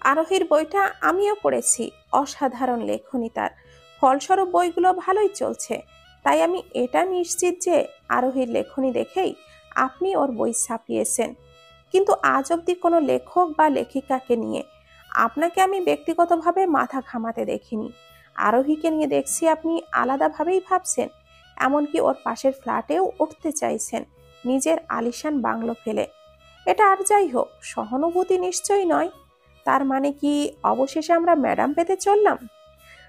আরোহীর বইটা আমিও পড়েছি, অসাধারণ লেখনী তার। ফলস্বরূপ বইগুলো ভালোই চলছে। তাই আমি এটা নিশ্চিত যে আরোহীর লেখনী দেখেই আপনি ওর বই ছাপিয়েছেন। কিন্তু আজ অবধি কোনো লেখক বা লেখিকাকে নিয়ে আপনাকে আমি ব্যক্তিগতভাবে মাথা ঘামাতে দেখিনি। আরোহীকে নিয়ে দেখছি আপনি আলাদাভাবেই ভাবছেন, এমনকি ওর পাশের ফ্ল্যাটেও উঠতে চাইছেন নিজের আলিশান বাংলো ফেলে। এটা আর যাই হোক, সহানুভূতি নিশ্চয়ই নয়। তার মানে কি অবশেষে আমরা ম্যাডাম পেতে চললাম?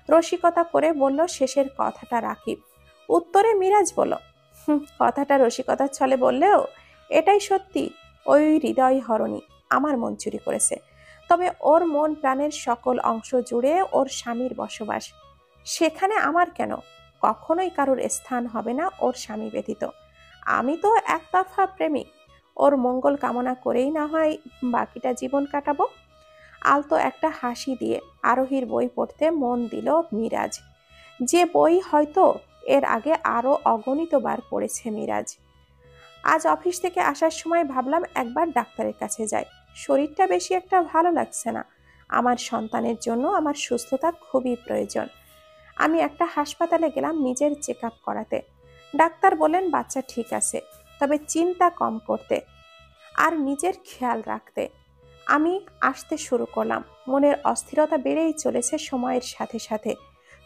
রসিকতা করে বলল শেষের কথাটা রাকিব। উত্তরে মিরাজ বলল, কথাটা রসিকতার ছলে বললেও এটাই সত্যি। ওই হৃদয় হরণী আমার মন চুরি করেছে। তবে ওর মন প্রাণের সকল অংশ জুড়ে ওর স্বামীর বসবাস। সেখানে আমার কেন? কখনোই কারোর স্থান হবে না ওর স্বামী ব্যতীত। আমি তো একতরফা প্রেমিক। ওর মঙ্গল কামনা করেই না হয় বাকিটা জীবন কাটাবো। আলতো একটা হাসি দিয়ে আরোহীর বই পড়তে মন দিল মিরাজ। যে বই হয়তো এর আগে আরো অগণিত বার পড়েছে মিরাজ। আজ অফিস থেকে আসার সময় ভাবলাম একবার ডাক্তারের কাছে যাই। শরীরটা বেশি একটা ভালো লাগছে না। আমার সন্তানের জন্য আমার সুস্থতা খুবই প্রয়োজন। আমি একটা হাসপাতালে গেলাম নিজের চেক আপ করাতে। ডাক্তার বললেন বাচ্চা ঠিক আছে, তবে চিন্তা কম করতে আর নিজের খেয়াল রাখতে। আমি আসতে শুরু করলাম। মনের অস্থিরতা বেড়েই চলেছে সময়ের সাথে সাথে।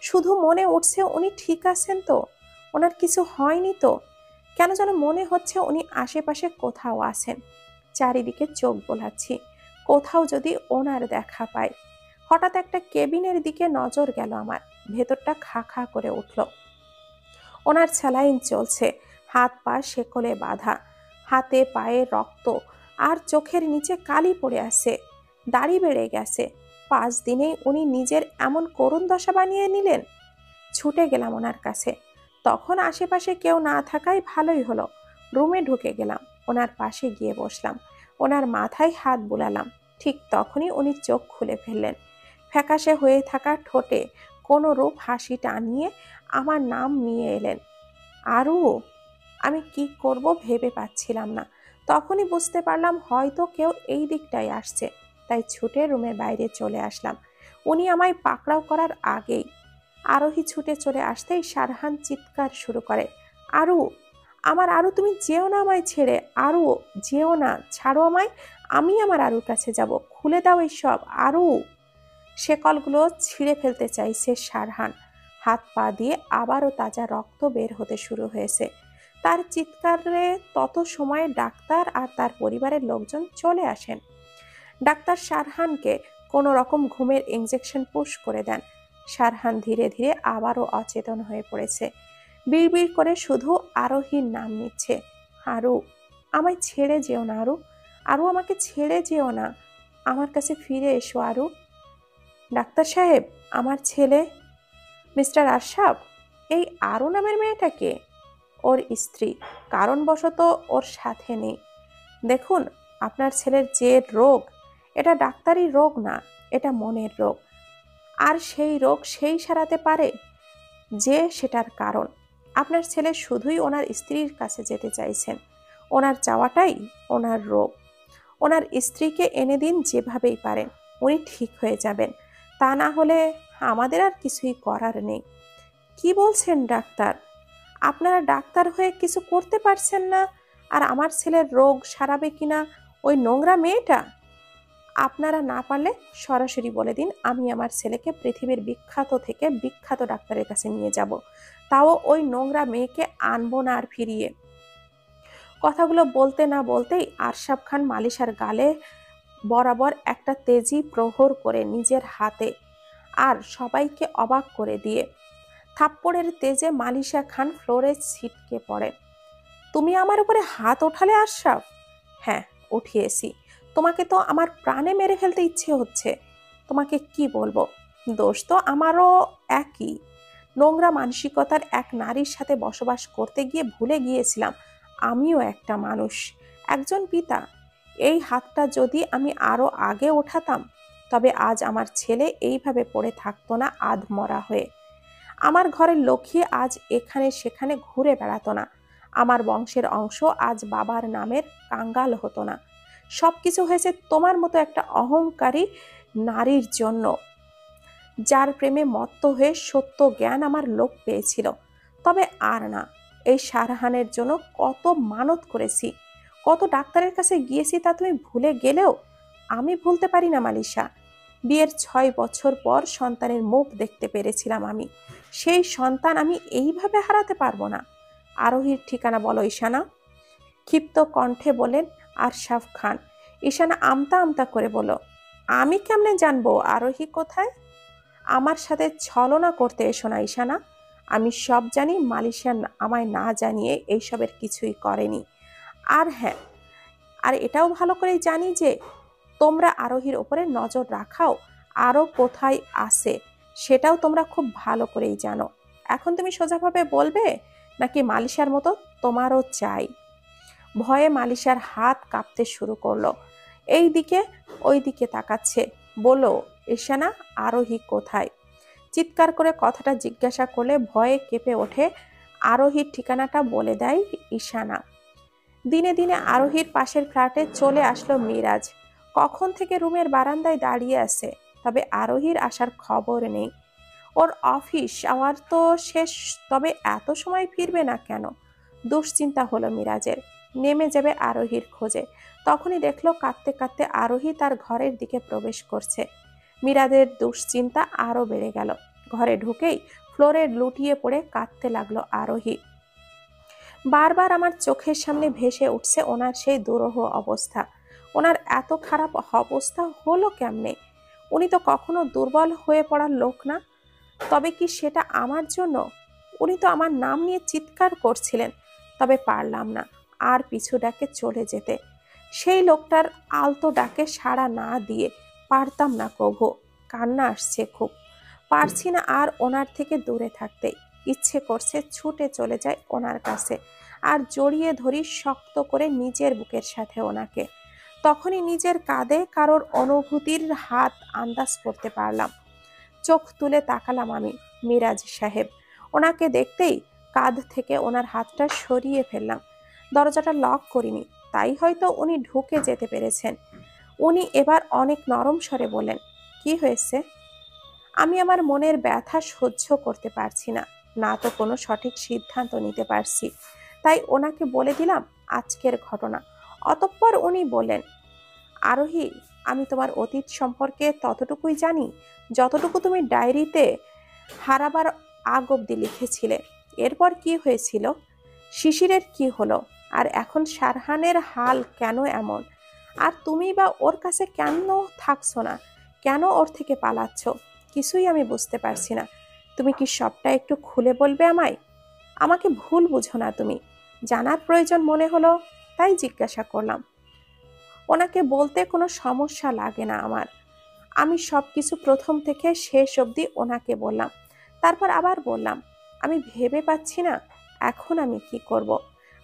শুধু মনে উঠছে উনি ঠিক আছেন তো, ওনার কিছু হয়নি তো। কেন যেন মনে হচ্ছে উনি আশেপাশে কোথাও আছেন। চারিদিকে চোখ বোলাচ্ছি, কোথাও যদি ওনার দেখা পাই। হঠাৎ একটা কেবিনের দিকে নজর গেল আমার। ভেতরটা খা খা করে উঠল। ওনার স্যালাইন চলছে, হাত পা শেকলে বাঁধা, হাতে পায়ে রক্ত, আর চোখের নিচে কালি পড়ে আছে। দাড়ি বেড়ে গেছে। 5 দিনেই উনি নিজের এমন করুণ দশা বানিয়ে নিলেন। ছুটে গেলাম ওনার কাছে। তখন আশেপাশে কেউ না থাকাই ভালোই হলো। রুমে ঢুকে গেলাম, ওনার পাশে গিয়ে বসলাম, ওনার মাথায় হাত বুলালাম। ঠিক তখনই উনি চোখ খুলে ফেললেন। ফ্যাকাশে হয়ে থাকা ঠোঁটে কোনো রূপ হাসি টানিয়ে আমার নাম নিয়ে এলেন, আরু। আমি কি করব ভেবে পাচ্ছিলাম না। তখনই বুঝতে পারলাম হয়তো কেউ এই দিকটায় আসছে। তাই ছুটে রুমের বাইরে চলে আসলাম উনি আমায় পাকড়াও করার আগেই। আরোহী ছুটে চলে আসতেই সারহান চিৎকার শুরু করে, আরু, আমার আরু, তুমি যেও না আমায় ছেড়ে। আরু, যেও না, ছাড়ো আমায়। আমি আমার আরুর কাছে যাব, খুলে দাও এইসব, আরু। শেকলগুলো ছিঁড়ে ফেলতে চাইছে সারহান। হাত পা দিয়ে আবারও তাজা রক্ত বের হতে শুরু হয়েছে। তার চিৎকারে তত সময়ে ডাক্তার আর তার পরিবারের লোকজন চলে আসেন। ডাক্তার সারহানকে কোনো রকম ঘুমের ইঞ্জেকশন পুশ করে দেন। সারহান ধীরে ধীরে আবারও অচেতন হয়ে পড়েছে। বিড়বিড় করে শুধু আরোহীর নাম নিচ্ছে, আরু, আমায় ছেড়ে যেও না আরু। আরু, আমাকে ছেড়ে যেও না। আমার কাছে ফিরে এসো আরু। ডাক্তার সাহেব, আমার ছেলে মিস্টার আশরাফ। এই আরু নামের মেয়েটাকে ওর স্ত্রী, কারণবশত ওর সাথে নেই। দেখুন, আপনার ছেলের যে রোগ, এটা ডাক্তারি রোগ না, এটা মনের রোগ। আর সেই রোগ সেই সারাতে পারে যে সেটার কারণ। আপনার ছেলে শুধুই ওনার স্ত্রীর কাছে যেতে চাইছেন। ওনার চাওয়াটাই ওনার রোগ। ওনার স্ত্রীকে এনে দিন যেভাবেই পারেন, উনি ঠিক হয়ে যাবেন। তা না হলে আমাদের আর কিছুই করার নেই। কি বলছেন ডাক্তার? আপনারা ডাক্তার হয়ে কিছু করতে পারছেন না, আর আমার ছেলের রোগ সারাবে কিনা ওই নোংরা মেয়েটা? আপনারা না পারলে সরাসরি বলে দিন, আমি আমার ছেলেকে পৃথিবীর বিখ্যাত থেকে বিখ্যাত ডাক্তারের কাছে নিয়ে যাব। তাও ওই নোংরা মেয়েকে আনবো না আর ফিরিয়ে। কথাগুলো বলতে না বলতেই আরশাব খান মালিশার গালে বরাবর একটা তেজি প্রহর করে নিজের হাতে, আর সবাইকে অবাক করে দিয়ে। থাপ্পড়ের তেজে মালিশা খান ফ্লোরে ছিটকে পড়ে। তুমি আমার উপরে হাত ওঠালে আশরাফ? হ্যাঁ, উঠিয়েছি। তোমাকে তো আমার প্রাণে মেরে ফেলতে ইচ্ছে হচ্ছে। তোমাকে কি বলবো, দোষ তো আমারও। একই নোংরা মানসিকতার এক নারীর সাথে বসবাস করতে গিয়ে ভুলে গিয়েছিলাম আমিও একটা মানুষ, একজন পিতা। এই হাতটা যদি আমি আরো আগে ওঠাতাম, তবে আজ আমার ছেলে এইভাবে পড়ে থাকতো না আধমরা হয়ে। আমার ঘরের লক্ষ্মী আজ এখানে সেখানে ঘুরে বেড়াতো না। আমার বংশের অংশ আজ বাবার নামের কাঙ্গাল হতো না। সবকিছু হয়েছে তোমার মতো একটা অহংকারী নারীর জন্য, যার প্রেমে মত্ত হয়ে সত্য জ্ঞান আমার লোক পেয়েছিল। তবে আর না। এই শাহরাহানের জন্য কত মানত করেছি, কত ডাক্তারের কাছে গিয়েছি, তা তুমি ভুলে গেলেও আমি ভুলতে পারি না মালিশা। বিয়ের 6 বছর পর সন্তানের মুখ দেখতে পেরেছিলাম আমি। সেই সন্তান আমি এইভাবে হারাতে পারবো না। আরোহীর ঠিকানা বলো ঈশানা, ক্ষিপ্ত কণ্ঠে বলেন আরশাদ খান। ঈশানা আমতা আমতা করে বলল, আমি কেমনে জানবো আরোহী কোথায়? আমার সাথে ছলনা করতে এসো না ঈশানা। আমি সব জানি। মালয়েশিয়া আমায় না জানিয়ে এইসবের কিছুই করেনি। আর হ্যাঁ, আর এটাও ভালো করেই জানি যে তোমরা আরোহীর ওপরে নজর রাখাও, আরও কোথায় আছে সেটাও তোমরা খুব ভালো করেই জানো। এখন তুমি সোজাভাবে বলবে, নাকি মালিশার মতো তোমারও চাই? ভয়ে মালিশার হাত কাঁপতে শুরু করলো। এই দিকে ওই দিকে তাকাচ্ছে। বলো ঈশানা, আরোহী কোথায়? চিৎকার করে কথাটা জিজ্ঞাসা করলে ভয়ে কেঁপে ওঠে। আরোহীর ঠিকানাটা বলে দেয় ঈশানা। দিনে দিনে আরোহীর পাশের ফ্ল্যাটে চলে আসলো মিরাজ। কখন থেকে রুমের বারান্দায় দাঁড়িয়ে আছে, তবে আরোহীর আসার খবর নেই। ওর অফিস আওয়ার তো শেষ, তবে এত সময় ফিরবে না কেন? দুশ্চিন্তা হলো মিরাজের। নেমে যাবে আরোহীর খোঁজে। তখনই দেখলো কাঁদতে কাঁদতে আরোহী তার ঘরের দিকে প্রবেশ করছে। মিরাজের দুশ্চিন্তা আরো বেড়ে গেল। ঘরে ঢুকেই ফ্লোরে লুটিয়ে পড়ে কাঁদতে লাগলো আরোহী। বারবার আমার চোখের সামনে ভেসে উঠছে ওনার সেই দুরূহ অবস্থা। ওনার এত খারাপ অবস্থা হলো কেমনে? উনি তো কখনো দুর্বল হয়ে পড়ার লোক না। তবে কি সেটা আমার জন্য? উনি তো আমার নাম নিয়ে চিৎকার করছিলেন, তবে পারলাম না আর পিছু ডাকে চলে যেতে। সেই লোকটার আলতো ডাকে সাড়া না দিয়ে পারতাম না কভু। কান্না আসছে খুব। পারছি না আর ওনার থেকে দূরে থাকতে। ইচ্ছে করছে ছুটে চলে যায় ওনার কাছে আর জড়িয়ে ধরি শক্ত করে নিজের বুকের সাথে ওনাকে। তখনই নিজের কাঁধে কারোর অনুভূতির হাত আন্দাজ করতে পারলাম। চোখ তুলে তাকালাম আমি। মিরাজ সাহেব। ওনাকে দেখতেই কাঁধ থেকে ওনার হাতটা সরিয়ে ফেললাম। দরজাটা লক করিনি, তাই হয়তো উনি ঢুকে যেতে পেরেছেন। উনি এবার অনেক নরম স্বরে বললেন, কি হয়েছে? আমি আমার মনের ব্যথা সহ্য করতে পারছি না, না তো কোনো সঠিক সিদ্ধান্ত নিতে পারছি। তাই ওনাকে বলে দিলাম আজকের ঘটনা। অতঃপর উনি বললেন, আরোহী, আমি তোমার অতীত সম্পর্কে ততটুকুই জানি যতটুকু তুমি ডায়েরিতে হারাবার আগ অব্দি লিখেছিলে। এরপর কি হয়েছিল? শিশিরের কি হলো? আর এখন শারহানের হাল কেন এমন? আর তুমি বা ওর কাছে কেন থাকছো না? কেন ওর থেকে পালাচ্ছ? কিছুই আমি বুঝতে পারছি না। তুমি কি সবটা একটু খুলে বলবে আমায়? আমাকে ভুল বুঝো না তুমি। জানার প্রয়োজন মনে হলো, তাই জিজ্ঞাসা করলাম। ওনাকে বলতে কোনো সমস্যা লাগে না আমার। আমি সব কিছু প্রথম থেকে শেষ অবধি ওনাকে বললাম। তারপর আবার বললাম, আমি ভেবে পাচ্ছি না এখন আমি কি করব।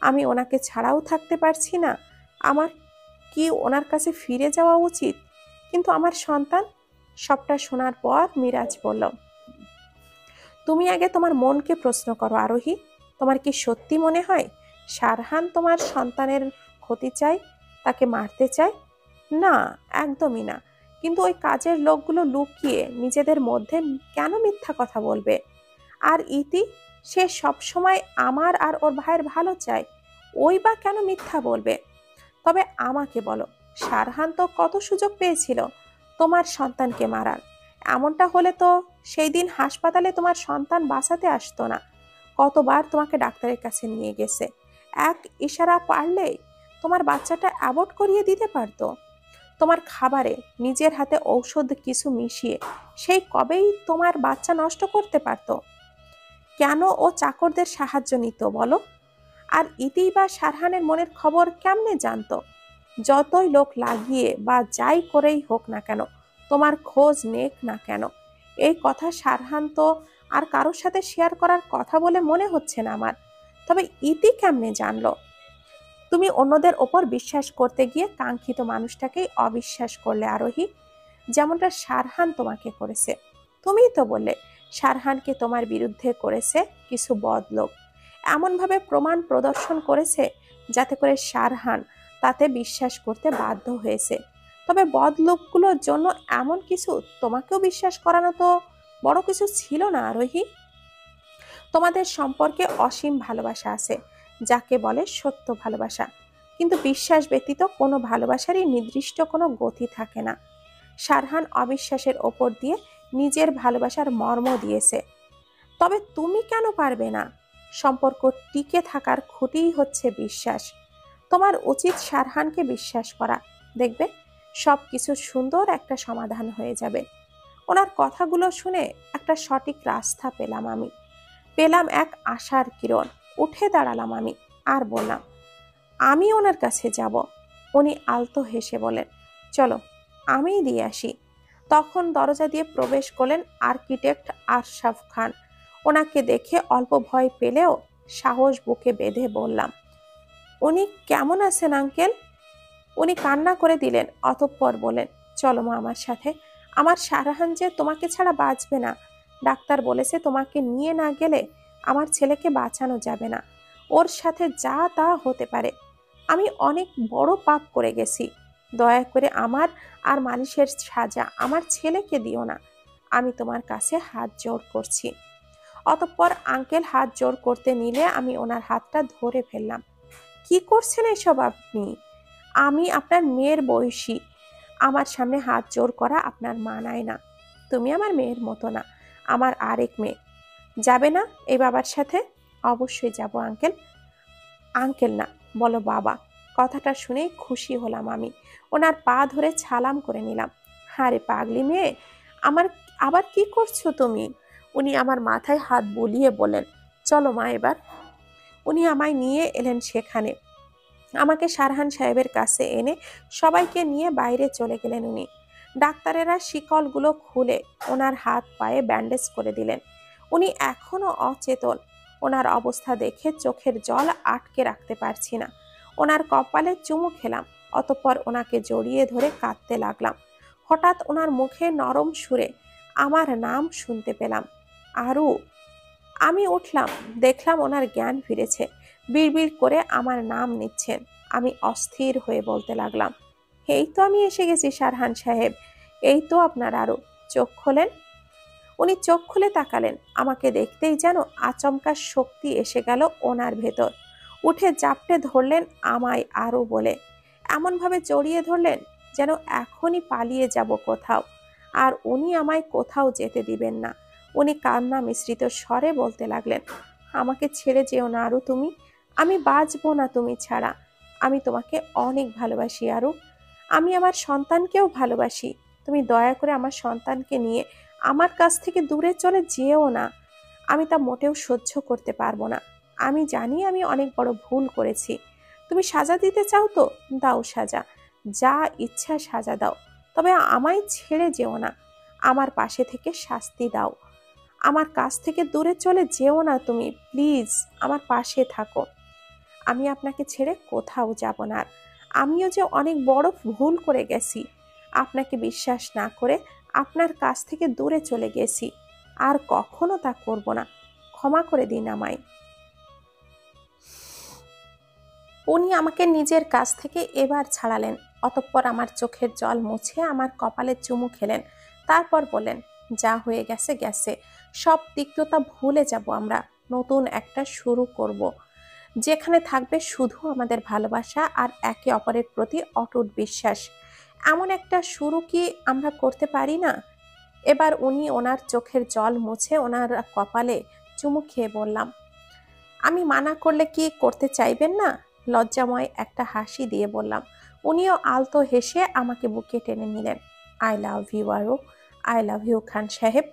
আমি ওনাকে ছাড়াও থাকতে পারছি না। আমার কি ওনার কাছে ফিরে যাওয়া উচিত? কিন্তু আমার সন্তান। সবটা শোনার পর মিরাজ বলল, তুমি আগে তোমার মনকে প্রশ্ন করো আরোহী। তোমার কি সত্যি মনে হয় শারহান তোমার সন্তানের ক্ষতি চায়, তাকে মারতে চায়? না, একদমই না। কিন্তু ওই কাজের লোকগুলো লুকিয়ে নিজেদের মধ্যে কেন মিথ্যা কথা বলবে? আর ইতি, সে সবসময় আমার আর ওর ভাইয়ের ভালো চায়, ওই বা কেন মিথ্যা বলবে? তবে আমাকে বলো, শারহান তো কত সুযোগ পেয়েছিল তোমার সন্তানকে মারার। এমনটা হলে তো সেই দিন হাসপাতালে তোমার সন্তান বাঁচাতে আসতো না। কতবার তোমাকে ডাক্তারের কাছে নিয়ে গেছে। এক ইশারা পারলেই তোমার বাচ্চাটা অ্যাবর্ট করিয়ে দিতে পারতো। তোমার খাবারে নিজের হাতে ঔষধ কিছু মিশিয়ে সেই কবেই তোমার বাচ্চা নষ্ট করতে পারতো। কেন ও চাকরদের সাহায্য নিত বলো? আর ইতি বা শারহানের মনের খবর কেমনে জানতো? যতই লোক লাগিয়ে বা যাই করেই হোক না কেন, তোমার খোঁজ নেক না কেন, এই কথা শারহান তো আর কারোর সাথে শেয়ার করার কথা বলে মনে হচ্ছে না আমার। তবে ইতি কেমনে জানলো? তুমি অন্যদের ওপর বিশ্বাস করতে গিয়ে কাঙ্ক্ষিত মানুষটাকেই অবিশ্বাস করলে আরোহী, যেমনটা শারহান তোমাকে করেছে। তুমিই তো বললে শারহানকে তোমার বিরুদ্ধে করেছে কিছু বদলোক, এমনভাবে প্রমাণ প্রদর্শন করেছে যাতে করে শারহান তাতে বিশ্বাস করতে বাধ্য হয়েছে। তবে বদলোকগুলোর জন্য এমন কিছু তোমাকেও বিশ্বাস করানো তো বড় কিছু ছিল না আরোহী। তোমাদের সম্পর্কে অসীম ভালোবাসা আছে, যাকে বলে সত্য ভালোবাসা। কিন্তু বিশ্বাস ব্যতীত কোনো ভালোবাসারই নির্দিষ্ট কোনো গতি থাকে না। সারহান অবিশ্বাসের ওপর দিয়ে নিজের ভালোবাসার মর্ম দিয়েছে। তবে তুমি কেন পারবে না? সম্পর্ক টিকে থাকার খুঁটিই হচ্ছে বিশ্বাস। তোমার উচিত সারহানকে বিশ্বাস করা। দেখবে সবকিছু সুন্দর একটা সমাধান হয়ে যাবে। ওনার কথাগুলো শুনে একটা সঠিক রাস্তা পেলাম আমি। পেলাম এক আশার কিরণ। উঠে দাঁড়ালাম আমি আর বললাম, আমি ওনার কাছে যাব। উনি আলতো হেসে বলেন, চলো আমিই দিয়ে আসি। তখন দরজা দিয়ে প্রবেশ করলেন আর্কিটেক্ট আশরাফ খান। ওনাকে দেখে অল্প ভয় পেলেও সাহস বুকে বেঁধে বললাম, উনি কেমন আছেন আঙ্কেল? উনি কান্না করে দিলেন, অতঃপর বলেন, চলো মা আমার সাথে। আমার সারহান যে তোমাকে ছাড়া বাঁচবে না। ডাক্তার বলেছে তোমাকে নিয়ে না গেলে আমার ছেলেকে বাঁচানো যাবে না। ওর সাথে যা তা হতে পারে। আমি অনেক বড় পাপ করে গেছি। দয়া করে আমার আর মালিশের সাজা আমার ছেলেকে দিও না। আমি তোমার কাছে হাত জোড় করছি। অতঃপর আঙ্কেল হাত জোড় করতে নিলে আমি ওনার হাতটা ধরে ফেললাম। কি করছেন এসব আপনি? আমি আপনার মেয়ের বয়সী। আমার সামনে হাত জোড় করা আপনার মানায় না। তুমি আমার মেয়ের মতো না, আমার আরেক মেয়ে। যাবে না এই বাবার সাথে? অবশ্যই যাব আঙ্কেল। আঙ্কেল না, বলো বাবা। কথাটা শুনেই খুশি হলাম আমি। ওনার পা ধরে ছালাম করে নিলাম। আরে পাগলি মেয়ে, আমার আবার কি করছো তুমি? উনি আমার মাথায় হাত বুলিয়ে বলেন, চলো মা এবার। উনি আমায় নিয়ে এলেন সেখানে। আমাকে সারহান সাহেবের কাছে এনে সবাইকে নিয়ে বাইরে চলে গেলেন উনি। ডাক্তারেরা শিকলগুলো খুলে ওনার হাত পায়ে ব্যান্ডেজ করে দিলেন। উনি এখনো অচেতন। ওনার অবস্থা দেখে চোখের জল আটকে রাখতে পারছি না। ওনার কপালে চুমু খেলাম, অতঃপর ওনাকে জড়িয়ে ধরে কাঁদতে লাগলাম। হঠাৎ ওনার মুখে নরম সুরে আমার নাম শুনতে পেলাম, আরু। আমি উঠলাম, দেখলাম ওনার জ্ঞান ফিরেছে। বিড়বিড় করে আমার নাম নিচ্ছেন। আমি অস্থির হয়ে বলতে লাগলাম, এই তো আমি এসে গেছি সারহান সাহেব, এই তো আপনার আরু। চোখ খোলেন। উনি চোখ খুলে তাকালেন। আমাকে দেখতেই যেন আচমকা শক্তি এসে গেল ওনার ভেতর। উঠে জাপটে ধরলেন আমায় আরু বলে, এমনভাবে জড়িয়ে ধরলেন যেন এখনই পালিয়ে যাব কোথাও। আর উনি আমায় কোথাও যেতে দিবেন না। উনি কান্না মিশ্রিত স্বরে বলতে লাগলেন, আমাকে ছেড়ে যেও না আরু তুমি। আমি বাঁচবো না তুমি ছাড়া। আমি তোমাকে অনেক ভালোবাসি আরু। আমি আমার সন্তানকেও ভালোবাসি। তুমি দয়া করে আমার সন্তানকে নিয়ে আমার কাছ থেকে দূরে চলে যেও না। আমি তা মোটেও সহ্য করতে পারবো না। আমি জানি আমি অনেক বড় ভুল করেছি। তুমি সাজা দিতে চাও তো দাও সাজা, যা ইচ্ছা সাজা দাও। তবে আমায় ছেড়ে যেও না। আমার পাশে থেকে শাস্তি দাও। আমার কাছ থেকে দূরে চলে যেও না তুমি, প্লিজ আমার পাশে থাকো। আমি আপনাকে ছেড়ে কোথাও যাব না। আর আমিও যে অনেক বড় ভুল করে গেছি। আপনাকে বিশ্বাস না করে আপনার কাছ থেকে দূরে চলে গেছি। আর কখনো তা করব না। ক্ষমা করে দিন আমায়। উনি আমাকে নিজের কাছ থেকে এবার ছাড়ালেন। অতঃপর আমার চোখের জল মুছে আমার কপালে চুমু খেলেন। তারপর বললেন, যা হয়ে গেছে গেছে। সব তিক্ততা ভুলে যাব আমরা। নতুন একটা শুরু করব, যেখানে থাকবে শুধু আমাদের ভালোবাসা আর একে অপরের প্রতি অটুট বিশ্বাস। এমন একটা শুরু কি আমরা করতে পারি না? এবার উনি ওনার চোখের জল মুছে ওনার কপালে চুমু খেয়ে বললাম, আমি মানা করলে কি করতে চাইবেন না? লজ্জাময় একটা হাসি দিয়ে বললাম। উনিও আলতো হেসে আমাকে বুকে টেনে নিলেন। I love you Aru. I love you Khan সাহেব।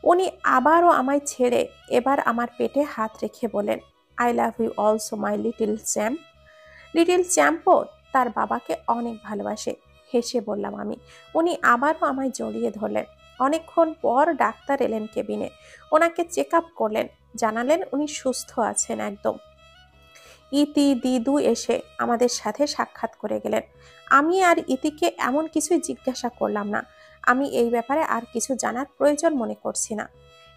উনি আবারও আমায় ছেড়ে এবার আমার পেটে হাত রেখে বলেন, I love you also my little champ. Little চ্যাম্পও তার বাবাকে অনেক ভালোবাসে, হেসে বললাম আমি। উনি আবারও আমায় জড়িয়ে ধরলেন। অনেকক্ষণ পর ডাক্তার এলেন কেবিনে। ওনাকে চেক আপ করলেন, জানালেন উনি সুস্থ আছেন একদম। ইতি দিদু এসে আমাদের সাথে সাক্ষাৎ করে গেলেন। আমি আর ইতিকে এমন কিছুই জিজ্ঞাসা করলাম না। আমি এই ব্যাপারে আর কিছু জানার প্রয়োজন মনে করছি না।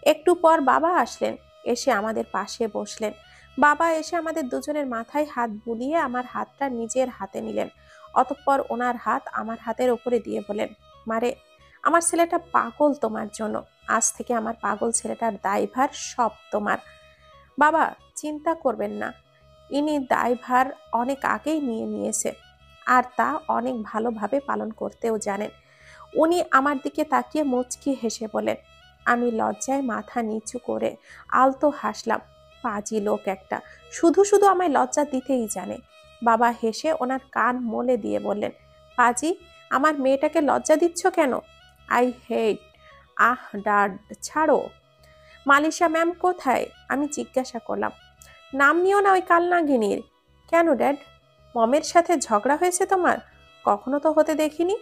একটু পর বাবা আসলেন, এসে আমাদের পাশে বসলেন। বাবা এসে আমাদের দুজনের মাথায় হাত বুলিয়ে আমার হাতটা নিজের হাতে নিলেন। অতঃপর ওনার হাত আমার হাতের ওপরে দিয়ে বলেন, মারে, আমার ছেলেটা পাগল তোমার জন্য। আজ থেকে আমার পাগল ছেলেটার দায়ভার সব তোমার। বাবা, চিন্তা করবেন না, ইনি দায়ভার অনেক আগেই নিয়ে নিয়েছে, আর তা অনেক ভালোভাবে পালন করতেও জানেন। উনি আমার দিকে তাকিয়ে মুচকি হেসে বলেন। আমি লজ্জায় মাথা নিচু করে আলতো হাসলাম। পাজি লোক একটা, শুধু শুধু আমায় লজ্জা দিতেই জানে। বাবা হেসে ওনার কান মলে দিয়ে বললেন, পাজি, আমার মেয়েটাকে লজ্জা দিচ্ছ কেন? I hate. আহ ডাড, ছাড়ো। মালিশা ম্যাম কোথায়? আমি জিজ্ঞাসা করলাম। নাম নিও না ওই কালনাগিনীর। কেন ড্যাড? মমের সাথে ঝগড়া হয়েছে তোমার? কখনো তো হতে দেখিনি।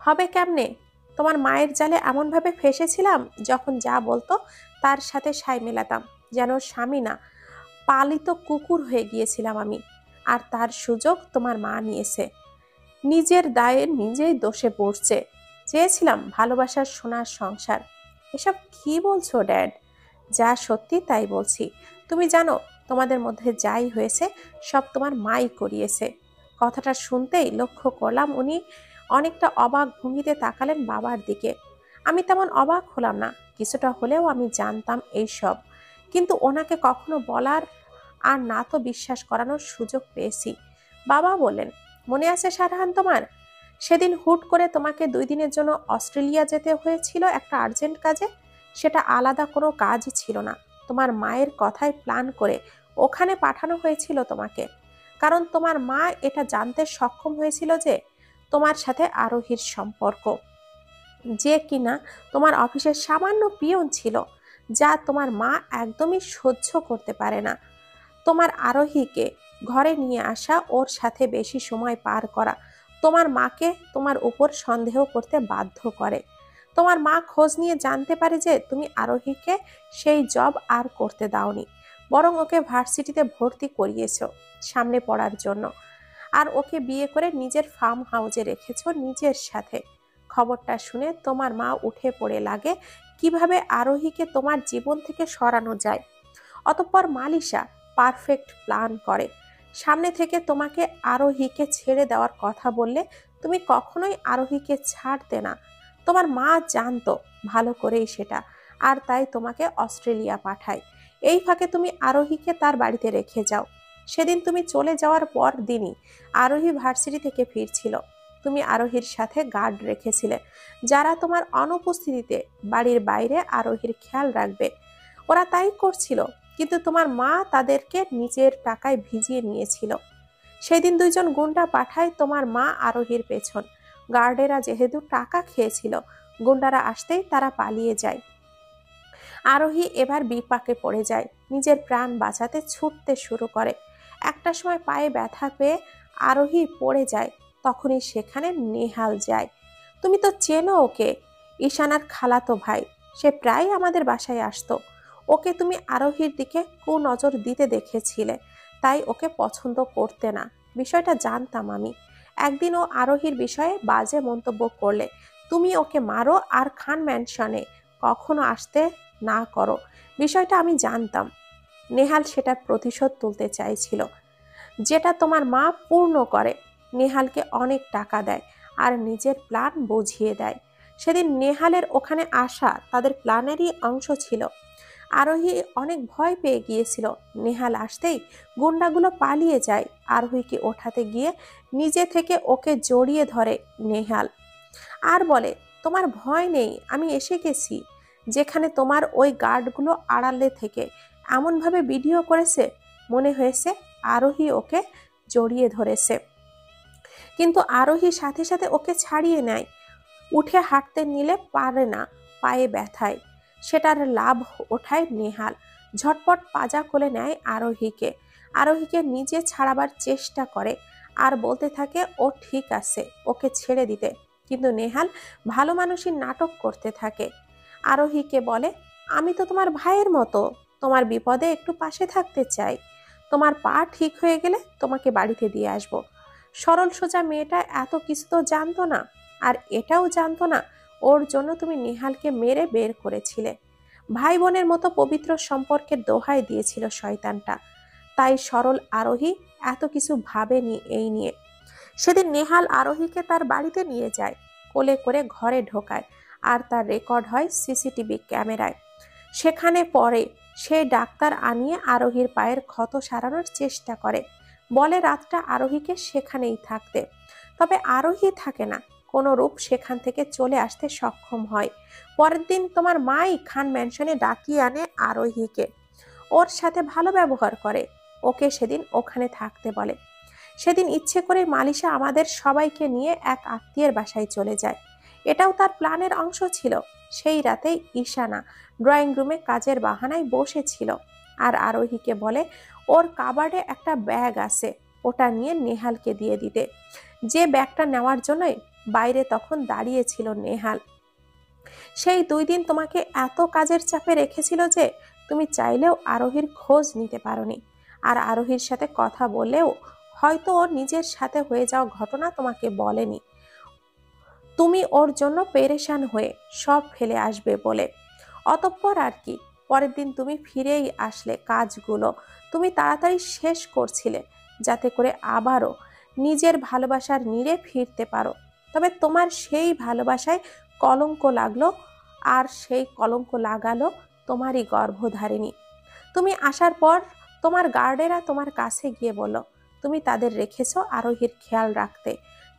হবে কেমনে? তোমার মায়ের জালে এমনভাবে ফেসেছিলাম, যখন যা বলতো তার সাথে সাই মেলাতাম, যেন স্বামী না, পালিত কুকুর হয়ে গিয়েছিলাম আমি। আর তার সুযোগ তোমার মা নিয়েছে। নিজের দায়ে নিজেই দোষে পড়ছে। চেয়েছিলাম ভালোবাসার সোনার সংসার। এসব কি বলছো ড্যাড? যা সত্যি তাই বলছি। তুমি জানো, তোমাদের মধ্যে যাই হয়েছে সব তোমার মাই করিয়েছে। কথাটা শুনতেই লক্ষ্য করলাম উনি অনেকটা অবাক ভঙ্গিতে তাকালেন বাবার দিকে। আমি তেমন অবাক হলাম না, কিছুটা হলেও আমি জানতাম এই সব, কিন্তু ওনাকে কখনো বলার আর না তো বিশ্বাস করানোর সুযোগ পেয়েছি। বাবা বললেন, মনে আছে সারহান তোমার, সেদিন হুট করে তোমাকে 2 দিনের জন্য অস্ট্রেলিয়া যেতে হয়েছিল একটা আর্জেন্ট কাজে? সেটা আলাদা কোনো কাজ ছিল না, তোমার মায়ের কথায় প্ল্যান করে ওখানে পাঠানো হয়েছিল তোমাকে। কারণ তোমার মা এটা জানতে সক্ষম হয়েছিল যে তোমার সাথে আরোহীর সম্পর্ক, যে কিনা তোমার অফিসের সামান্য পিয়ন ছিল, যা তোমার মা একদমই সহ্য করতে পারে না। তোমার আরোহীকে ঘরে নিয়ে আসা, ওর সাথে বেশি সময় পার করা তোমার মাকে তোমার উপর সন্দেহ করতে বাধ্য করে। তোমার মা খোঁজ নিয়ে জানতে পারে যে তুমি আরোহীকে সেই জব আর করতে দাওনি, বরং ওকে ভার্সিটিতে ভর্তি করিয়েছো সামনে পড়ার জন্য, আর ওকে বিয়ে করে নিজের ফার্ম হাউসে রেখেছো নিজের সাথে। খবরটা শুনে তোমার মা উঠে পড়ে লাগে কিভাবে আরোহীকে তোমার জীবন থেকে সরানো যায়। অতঃপর মালিশা পারফেক্ট প্ল্যান করে। সামনে থেকে তোমাকে আরোহীকে ছেড়ে দেওয়ার কথা বললে তুমি কখনোই আরোহীকে ছাড়তে না। তোমার মা জানতো ভালো করেই সেটা, আর তাই তোমাকে অস্ট্রেলিয়া পাঠায়। এই ফাঁকে তুমি আরোহীকে তার বাড়িতে রেখে যাও। সেদিন তুমি চলে যাওয়ার পর দিনই আরোহী ভার্সিটি থেকে ফিরছিল। তুমি আরোহীর সাথে গার্ড রেখেছিলে, যারা তোমার অনুপস্থিতিতে বাড়ির বাইরে আরোহীর খেয়াল রাখবে। ওরা তাই করছিল, কিন্তু তোমার মা তাদেরকে নিজের টাকায় ভিজিয়ে নিয়েছিল। সেদিন 2জন গুন্ডা পাঠায় তোমার মা আরোহীর পেছন। গার্ডেরা যেহেতু টাকা খেয়েছিল, গুন্ডারা আসতেই তারা পালিয়ে যায়। আরোহী এবার বিপাকে পড়ে যায়, নিজের প্রাণ বাঁচাতে ছুটতে শুরু করে। একটা সময় পায়ে ব্যথা পেয়ে আরোহী পড়ে যায়, তখনই সেখানে নেহাল যায়। তুমি তো চেনো ওকে, ঈশানার খালাতো ভাই। সে প্রায় আমাদের বাসায় আসতো। ওকে তুমি আরোহীর দিকে কুনজর দিতে দেখেছিলে, তাই ওকে পছন্দ করতে না, বিষয়টা জানতাম আমি। একদিন ও আরোহীর বিষয়ে বাজে মন্তব্য করলে তুমি ওকে মারো আর খান ম্যানশনে কখনো আসতে না করো, বিষয়টা আমি জানতাম। নেহাল সেটার প্রতিশোধ তুলতে চাইছিল, যেটা তোমার মা পূর্ণ করে। নেহালকে অনেক টাকা দেয় আর নিজের প্ল্যান বুঝিয়ে দেয়। সেদিন নেহালের ওখানে আসা তাদের প্ল্যানেরই অংশ ছিল। আরোহী অনেক ভয় পেয়ে গিয়েছিল। নেহাল আসতেই গুন্ডাগুলো পালিয়ে যায়। আরোহীকে ওঠাতে গিয়ে নিজে থেকে ওকে জড়িয়ে ধরে নেহাল, আর বলে, তোমার ভয় নেই, আমি এসে গেছি। যেখানে তোমার ওই গার্ডগুলো আড়ালে থেকে এমনভাবে ভিডিও করেছে, মনে হয়েছে আরোহী ওকে জড়িয়ে ধরেছে। কিন্তু আরোহী সাথে সাথে ওকে ছাড়িয়ে নেয়। উঠে হাঁটতে নিলে পারে না, পায়ে ব্যথায়। সেটার লাভ ওঠায় নেহাল। ঝটপট পাজা কোলে নেয় আরোহীকে। আরোহীকে নিজে ছাড়াবার চেষ্টা করে আর বলতে থাকে ও ঠিক আছে, ওকে ছেড়ে দিতে। কিন্তু নেহাল ভালো মানুষই নাটক করতে থাকে। আরোহীকে বলে, আমি তো তোমার ভাইয়ের মতো, তোমার বিপদে একটু পাশে থাকতে চাই। তোমার পা ঠিক হয়ে গেলে তোমাকে বাড়িতে দিয়ে আসবো। সরল সোজা মেয়েটা এত কিছু তো জানতো না, আর এটাও জানতো না ওর জন্য তুমি নেহালকে মেরে বের করেছিলে। ভাই বোনের মতো পবিত্র সম্পর্কের দোহাই দিয়েছিল শয়তানটা। তাই সরল আরোহী এত কিছু ভাবেনি এই নিয়ে। সেদিন নেহাল আরোহীকে তার বাড়িতে নিয়ে যায়, কোলে করে ঘরে ঢোকায়, আর তার রেকর্ড হয় সিসিটিভি ক্যামেরায়। সেখানে পরে সেই ডাক্তার আনিয়ে আরোহীর পায়ের ক্ষত সারানোর চেষ্টা করে, বলে রাতটা আরোহীকে সেখানেই থাকতে। তবে আরোহী থাকে না, কোনো রূপ সেখান থেকে চলে আসতে সক্ষম হয়। পরের দিন তোমার মাই খান ম্যানশনে ডাকিয়ে আনে আরোহীকে, ওর সাথে ভালো ব্যবহার করে, ওকে সেদিন ওখানে থাকতে বলে। সেদিন ইচ্ছে করে মালিশা আমাদের সবাইকে নিয়ে এক আত্মীয়ের বাসায় চলে যায়। এটাও তার প্ল্যানের অংশ ছিল। সেই রাতেই ঈশানা ড্রয়িং রুমে কাজের বাহানায় বসেছিল, আর আরোহীকে বলে ওর কাবার্ডে একটা ব্যাগ আছে, ওটা নিয়ে নেহালকে দিয়ে দিতে। যে ব্যাগটা নেওয়ার জন্যই বাইরে তখন দাঁড়িয়েছিল নেহাল। সেই 2 দিন তোমাকে এত কাজের চাপে রেখেছিল যে তুমি চাইলেও আরোহীর খোঁজ নিতে পারোনি। আর আরোহীর সাথে কথা বলেও হয়তো ওর নিজের সাথে হয়ে যাওয়া ঘটনা তোমাকে বলেনি, তুমি ওর জন্য পেরেশান হয়ে সব ফেলে আসবে বলে। অতঃপর আর কি, পরের দিন তুমি ফিরেই আসলে, কাজগুলো তুমি তাড়াতাড়ি শেষ করছিলে যাতে করে আবারও নিজের ভালোবাসার নীড়ে ফিরতে পারো। তবে তোমার সেই ভালোবাসায় কলঙ্ক লাগলো, আর সেই কলঙ্ক লাগালো তোমারই গর্ভধারিণী। তুমি আসার পর তোমার গার্ডেরা তোমার কাছে গিয়ে বলল তুমি তাদের রেখেছো আরোহীর খেয়াল রাখতে,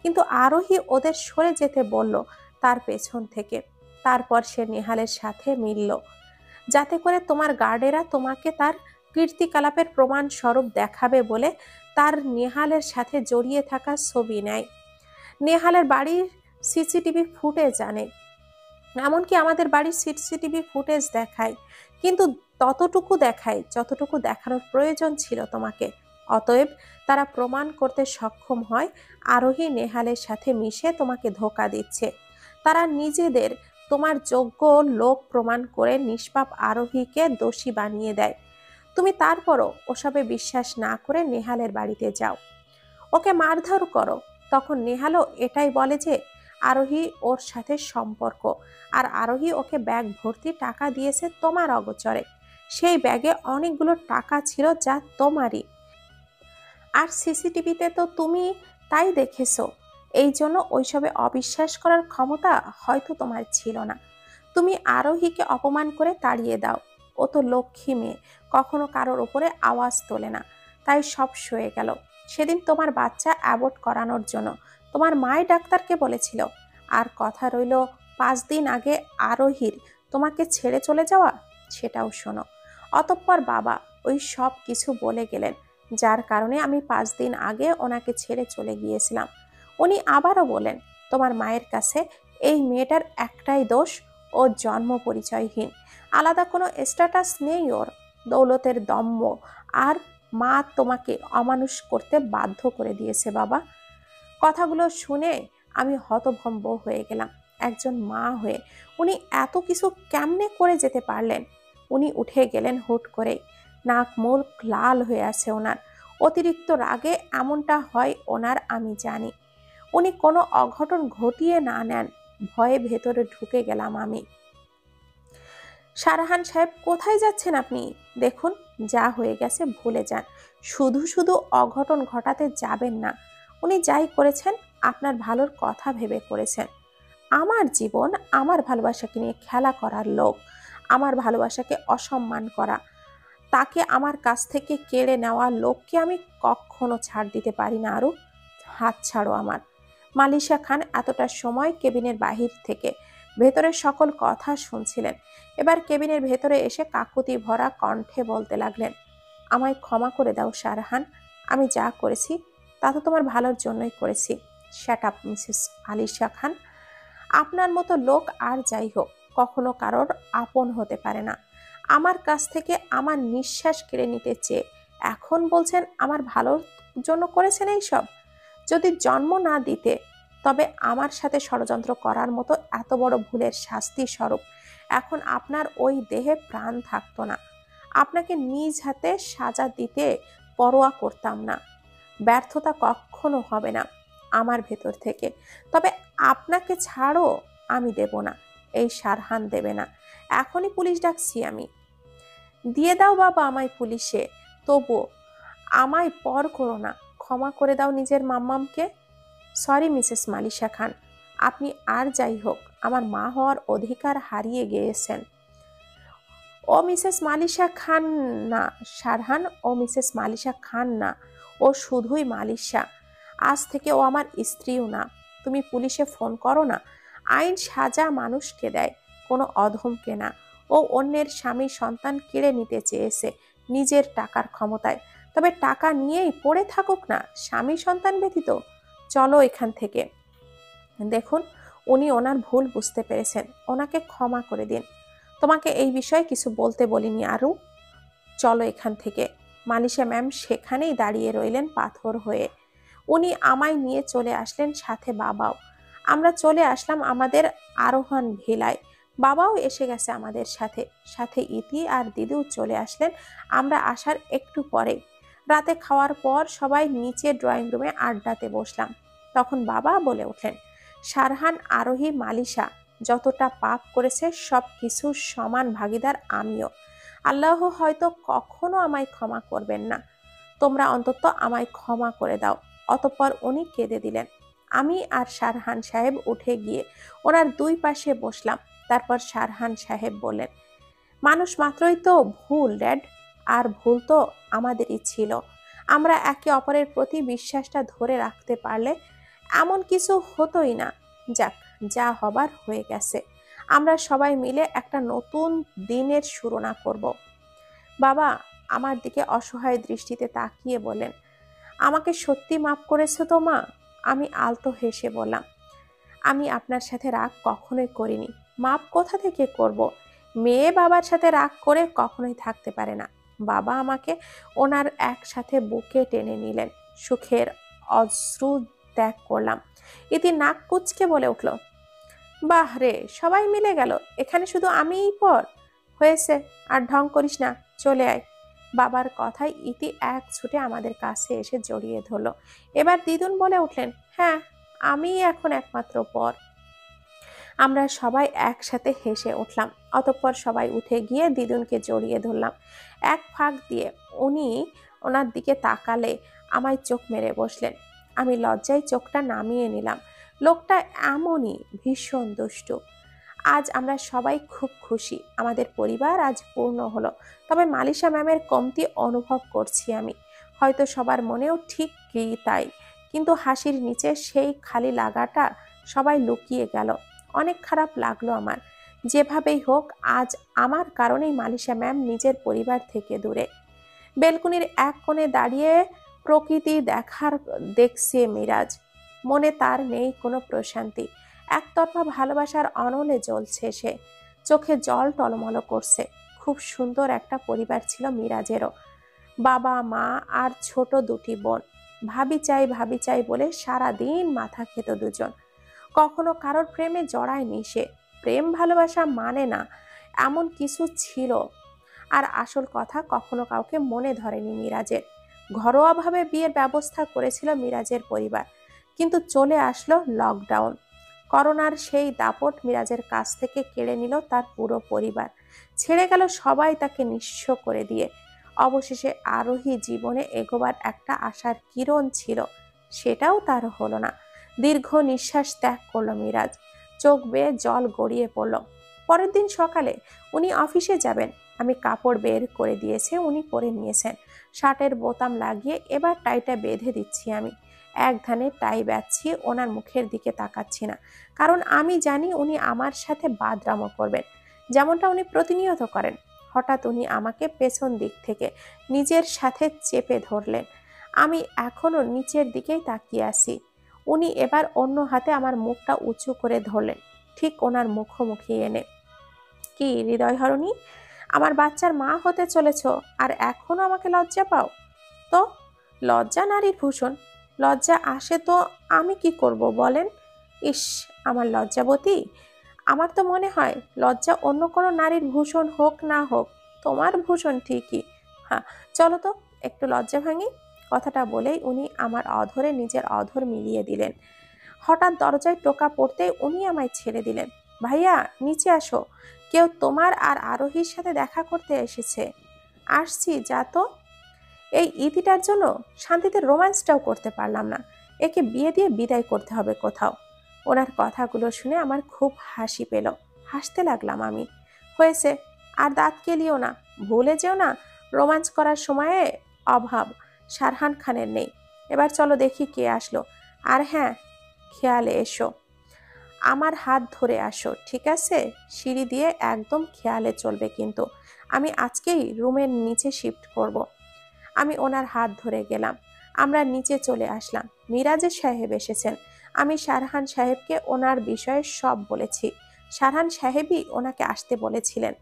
কিন্তু আরোহী ওদের সরে যেতে বলল তার পেছন থেকে। তারপর সে নেহালের সাথে মিলল, যাতে করে তোমার গার্ডেরা তোমাকে তার কীর্তিকলাপের প্রমাণ স্বরূপ দেখাবে বলে তার নেহালের সাথে জড়িয়ে থাকা ছবি নেয়। নেহালের বাড়ির সিসিটিভি ফুটেজ আনে, এমনকি আমাদের বাড়ির সিসিটিভি ফুটেজ দেখায়, কিন্তু ততটুকু দেখায় যতটুকু দেখানোর প্রয়োজন ছিল তোমাকে। অতএব তারা প্রমাণ করতে সক্ষম হয় আরোহী নেহালের সাথে মিশে তোমাকে ধোঁকা দিচ্ছে। তারা নিজেদের তোমার যোগ্য লোক প্রমাণ করে নিষ্পাপ আরোহীকে দোষী বানিয়ে দেয়। তুমি তারপরও ওসবে বিশ্বাস না করে নেহালের বাড়িতে যাও, ওকে মারধর করো। তখন নেহালও এটাই বলে যে আরোহী ওর সাথে সম্পর্ক, আর আরোহী ওকে ব্যাগ ভর্তি টাকা দিয়েছে তোমার অগোচরে। সেই ব্যাগে অনেকগুলো টাকা ছিল যা তোমারই, আর সিসিটিভিতে তো তুমি তাই দেখেছো। এই জন্য ওইসবে অবিশ্বাস করার ক্ষমতা হয়তো তোমার ছিল না। তুমি আরোহীকে অপমান করে তাড়িয়ে দাও। ও তো লক্ষ্মী মেয়ে, কখনো কারোর ওপরে আওয়াজ তোলে না, তাই সব সয়ে গেল। সেদিন তোমার বাচ্চা অ্যাবর্ট করানোর জন্য তোমার মাই ডাক্তারকে বলেছিল। আর কথা রইল 5 দিন আগে আরোহীর তোমাকে ছেড়ে চলে যাওয়া, সেটাও শোনো। অতঃপর বাবা ওই সব কিছু বলে গেলেন, যার কারণে আমি 5 দিন আগে ওনাকে ছেড়ে চলে গিয়েছিলাম। উনি আবারও বলেন তোমার মায়ের কাছে এই মেয়েটার একটাই দোষ, ও জন্ম পরিচয়হীন, আলাদা কোনো স্ট্যাটাস নেই ওর, দৌলতের দম্ভ, আর মা তোমাকে অমানুষ করতে বাধ্য করে দিয়েছে বাবা। কথাগুলো শুনে আমি হতভম্ব হয়ে গেলাম। একজন মা হয়ে উনি এত কিছু কেমনে করে যেতে পারলেন? উনি উঠে গেলেন হুট করে, নাক মুখ লাল হয়ে আছে ওনার। অতিরিক্ত রাগে এমনটা হয় ওনার আমি জানি। উনি কোনো অঘটন ঘটিয়ে না নেন, ভয়ে ভেতরে ঢুকে গেলাম আমি। সারাহান সাহেব, কোথায় যাচ্ছেন আপনি? দেখুন, যা হয়ে গেছে ভুলে যান, শুধু শুধু অঘটন ঘটাতে যাবেন না। উনি যাই করেছেন আপনার ভালোর কথা ভেবে করেছেন। আমার জীবন, আমার ভালোবাসাকে নিয়ে খেলা করার লোক, আমার ভালোবাসাকে অসম্মান করা, তাকে আমার কাছ থেকে কেড়ে নেওয়া লোককে আমি কখনো ছাড় দিতে পারি না। আরু, হাত ছাড়ো আমার। মালিশা খান এতটা সময় কেবিনের বাহির থেকে ভেতরের সকল কথা শুনছিলেন। এবার কেবিনের ভেতরে এসে কাকুতি ভরা কণ্ঠে বলতে লাগলেন, আমায় ক্ষমা করে দাও সারহান, আমি যা করেছি তা তো তোমার ভালোর জন্যই করেছি। শ্যাট আপ মিসেস আলিশা খান। আপনার মতো লোক আর যাই হোক কখনো কারোর আপন হতে পারে না। আমার কাছ থেকে আমার নিঃশ্বাস কেড়ে নিতে চেয়ে এখন বলছেন আমার ভালোর জন্য করেছেন এইসব? যদি জন্ম না দিতে তবে আমার সাথে ষড়যন্ত্র করার মতো এত বড় ভুলের শাস্তি স্বরূপ এখন আপনার ওই দেহে প্রাণ থাকতো না। আপনাকে নিজ হাতে সাজা দিতে পরোয়া করতাম না। ব্যর্থতা কখনো হবে না আমার ভেতর থেকে। তবে আপনাকে ছাড়ও আমি দেব না, এই সারহান দেবে না। এখনই পুলিশ ডাকছি আমি। দিয়ে দাও বাবা আমায় পুলিশে, তবুও আমায় পর করো না। ক্ষমা করে দাও নিজের মাম্মামকে। সরি মিসেস মালিশা খান, আপনি আর যাই হোক আমার মা হওয়ার অধিকার হারিয়ে গিয়েছেন। ও মিসেস মালিশা খান না সারহান, ও মিসেস মালিশা খান না, ও শুধুই মালিশা। আজ থেকে ও আমার স্ত্রীও না। তুমি পুলিশে ফোন করো না। আইন সাজা মানুষকে দেয়, কোনো অধমকে না। ও অন্যের স্বামী সন্তান কেড়ে নিতে চেয়েছে নিজের টাকার ক্ষমতায়, তবে টাকা নিয়েই পড়ে থাকুক না স্বামী সন্তান ব্যতীত। চলো এখান থেকে। দেখুন, উনি ওনার ভুল বুঝতে পেরেছেন, ওনাকে ক্ষমা করে দিন। তোমাকে এই বিষয়ে কিছু বলতে বলিনি আরু, চলো এখান থেকে। মালিশা ম্যাম সেখানেই দাঁড়িয়ে রইলেন পাথর হয়ে। উনি আমায় নিয়ে চলে আসলেন, সাথে বাবাও। আমরা চলে আসলাম আমাদের আরোহণ ভিলায়। বাবাও এসে গেছে আমাদের সাথে, সাথে ইতি আর দিদিও চলে আসলেন আমরা আসার একটু পরে। রাতে খাওয়ার পর সবাই নিচে ড্রয়িং রুমে আড্ডাতে বসলাম। তখন বাবা বলে উঠলেন, সারহান, আরোহী, মালিশা যতটা পাপ করেছে সব কিছু সমান ভাগীদার আমিও। আল্লাহ হয়তো কখনো আমায় ক্ষমা করবেন না, তোমরা অন্তত আমায় ক্ষমা করে দাও। অতঃপর উনি কেঁদে দিলেন। আমি আর সারহান সাহেব উঠে গিয়ে ওনার দুই পাশে বসলাম। তারপর সারহান সাহেব বললেন, মানুষ মাত্রই তো ভুল ড্যাড, আর ভুল তো আমাদেরই ছিল। আমরা একে অপরের প্রতি বিশ্বাসটা ধরে রাখতে পারলে এমন কিছু হতোই না। যাক, যা হবার হয়ে গেছে। আমরা সবাই মিলে একটা নতুন দিনের শুরু করব। বাবা আমার দিকে অসহায় দৃষ্টিতে তাকিয়ে বলেন, আমাকে সত্যি মাফ করেছো তো মা? আমি আলতো হেসে বললাম, আমি আপনার সাথে রাগ কখনোই করিনি। মাপ কোথা থেকে করব? মেয়ে বাবার সাথে রাগ করে কখনোই থাকতে পারে না। বাবা আমাকে ওনার একসাথে বুকে টেনে নিলেন। সুখের অশ্রু ত্যাগ করলাম। ইতি নাক কুচকে বলে উঠল, বাহ রে, সবাই মিলে গেল, এখানে শুধু আমিই পর। হয়েছে, আর ঢং করিস না, চলে আয়। বাবার কথায় ইতি এক ছুটে আমাদের কাছে এসে জড়িয়ে ধরল। এবার দিদুন বলে উঠলেন, হ্যাঁ, আমিই এখন একমাত্র পর। আমরা সবাই একসাথে হেসে উঠলাম। অতঃপর সবাই উঠে গিয়ে দিদুনকে জড়িয়ে ধরলাম। এক ফাঁক দিয়ে উনি ওনার দিকে তাকালে আমায় চোখ মেরে বসলেন। আমি লজ্জায় চোখটা নামিয়ে নিলাম। লোকটা এমনই, ভীষণ দুষ্টু। আজ আমরা সবাই খুব খুশি, আমাদের পরিবার আজ পূর্ণ হলো। তবে মালিশা ম্যামের কমতি অনুভব করছি আমি, হয়তো সবার মনেও ঠিক তাই। কিন্তু হাসির নিচে সেই খালি লাগাটা সবাই লুকিয়ে গেল। অনেক খারাপ লাগলো আমার। যেভাবেই হোক, আজ আমার কারণেই মালিশা ম্যাম নিজের পরিবার থেকে দূরে। বেলকুনির এক কোণে দাঁড়িয়ে প্রকৃতি দেখছে মিরাজ। মনে তার নেই কোনো প্রশান্তি। একতরফা ভালোবাসার অনলে জ্বলছে সে, চোখে জল টলমল করছে। খুব সুন্দর একটা পরিবার ছিল মিরাজেরও, বাবা মা আর ছোট দুটি বোন। ভাবি চাই বলে সারাদিন মাথা খেত দুজন। কখনো কারোর প্রেমে জড়ায়নি সে, প্রেম ভালোবাসা মানে না এমন কিছু ছিল। আর আসল কথা, কখনো কাউকে মনে ধরেনি মিরাজের। ঘরোয়াভাবে বিয়ের ব্যবস্থা করেছিল মিরাজের পরিবার, কিন্তু চলে আসলো লকডাউন। করোনার সেই দাপট মিরাজের কাছ থেকে কেড়ে নিল তার পুরো পরিবার। ছেড়ে গেল সবাই তাকে নিঃস্ব করে দিয়ে। অবশেষে আরোহী জীবনে এগোবার একটা আশার কিরণ ছিল, সেটাও তার হলো না। দীর্ঘ নিঃশ্বাস ত্যাগ করলো মিরাজ। চোখ বেয়ে জল গড়িয়ে পড়ল। পরের দিন সকালে উনি অফিসে যাবেন। আমি কাপড় বের করে দিয়েছে, উনি পরে নিয়েছেন। শার্টের বোতাম লাগিয়ে এবার টাইটা বেঁধে দিচ্ছি আমি। এক ধানে টাই বাঁধছি, ওনার মুখের দিকে তাকাচ্ছি না, কারণ আমি জানি উনি আমার সাথে বাদরামো করবেন, যেমনটা উনি প্রতিনিয়ত করেন। হঠাৎ উনি আমাকে পেছন দিক থেকে নিজের সাথে চেপে ধরলেন। আমি এখনো নিচের দিকেই তাকিয়ে আছি। উনি এবার অন্য হাতে আমার মুখটা উঁচু করে ধরলেন, ঠিক ওনার মুখোমুখি এনে। কি হৃদয়হরণী, আমার বাচ্চার মা হতে চলেছ, আর এখনো আমাকে লজ্জা পাও? তো লজ্জা নারীর ভূষণ, লজ্জা আসে তো আমি কি করব বলেন? ইস, আমার লজ্জাবতী। আমার তো মনে হয় লজ্জা অন্য কোনো নারীর ভূষণ হোক না হোক, তোমার ভূষণ ঠিকই। হ্যাঁ, চলো তো একটু লজ্জা ভাঙি। কথাটা বলেই উনি আমার অধরে নিজের অধর মিলিয়ে দিলেন। হঠাৎ দরজায় টোকা পড়তেই উনি আমায় ছেড়ে দিলেন। ভাইয়া, নিচে আসো, কেউ তোমার আর আরোহীর সাথে দেখা করতে এসেছে। আসছি, যা তো। এই ইতিটার জন্য শান্তিতে রোম্যান্সটাও করতে পারলাম না। একে বিয়ে দিয়ে বিদায় করতে হবে কোথাও। ওনার কথাগুলো শুনে আমার খুব হাসি পেল। হাসতে লাগলাম আমি। হয়েছে, আর দাঁত কেলিও না। ভুলে যেও না, রোমান্স করার সময়ে অভাব শারহান খানের নেই। এবার চলো দেখি কে আসলো। আর হ্যাঁ, খেয়ালে এসো, আমার হাত ধরে আসো, ঠিক আছে? সিঁড়ি দিয়ে একদম খেয়ালে চলবে কিন্তু। আমি আজকেই রুমের নিচে শিফট করব। আমি ওনার হাত ধরে গেলাম। আমরা নিচে চলে আসলাম। মিরাজ সাহেব এসেছেন। আমি শারহান সাহেবকে ওনার বিষয়ে সব বলেছি। শারহান সাহেবই ওনাকে আসতে বলেছিলেন।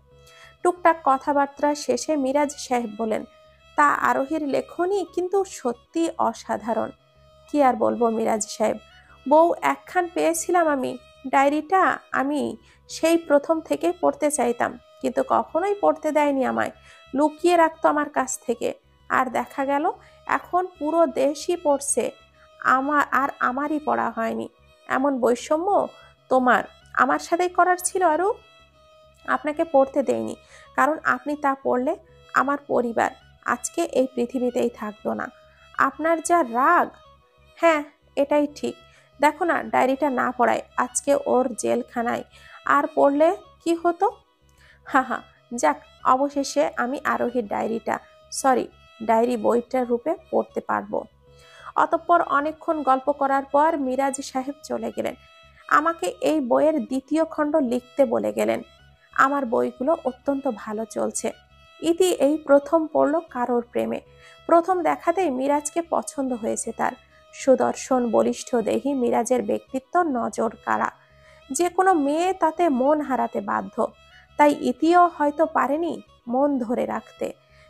টুকটাক কথাবার্তা শেষে মিরাজ সাহেব বলেন, তা আরোহীর লেখনী কিন্তু সত্যি অসাধারণ। কি আর বলবো মিরাজ সাহেব, বউ একখান পেয়েছিলাম আমি। ডায়েরিটা আমি সেই প্রথম থেকে পড়তে চাইতাম, কিন্তু কখনোই পড়তে দেয়নি আমায়, লুকিয়ে রাখতো আমার কাছ থেকে। আর দেখা গেল এখন পুরো দেশই পড়ছে, আমারই পড়া হয়নি। এমন বৈষম্য তোমার আমার সাথেই করার ছিল আরও। আপনাকে পড়তে দেয়নি কারণ আপনি তা পড়লে আমার পরিবার আজকে এই পৃথিবীতেই থাকতো না। আপনার যা রাগ! হ্যাঁ, এটাই ঠিক। দেখো না, ডায়েরিটা না পড়ায় আজকে ওর জেলখানায়। আর পড়লে কি হতো? হা হা। যাক, অবশেষে আমি আরোহীর ডায়েরি বইটার রূপে পড়তে পারবো। অতঃপর অনেকক্ষণ গল্প করার পর মিরাজ সাহেব চলে গেলেন। আমাকে এই বইয়ের দ্বিতীয় খণ্ড লিখতে বলে গেলেন। আমার বইগুলো অত্যন্ত ভালো চলছে। ইতি এই প্রথম পড়ল কারোর প্রেমে। প্রথম দেখাতেই মিরাজকে পছন্দ হয়েছে তার। সুদর্শন বলিষ্ঠ দেহি মিরাজের ব্যক্তিত্ব নজর কাড়া। যে কোনো মেয়ে তাতে মন হারাতে বাধ্য। তাই ইতিও হয়তো পারেনি মন ধরে রাখতে।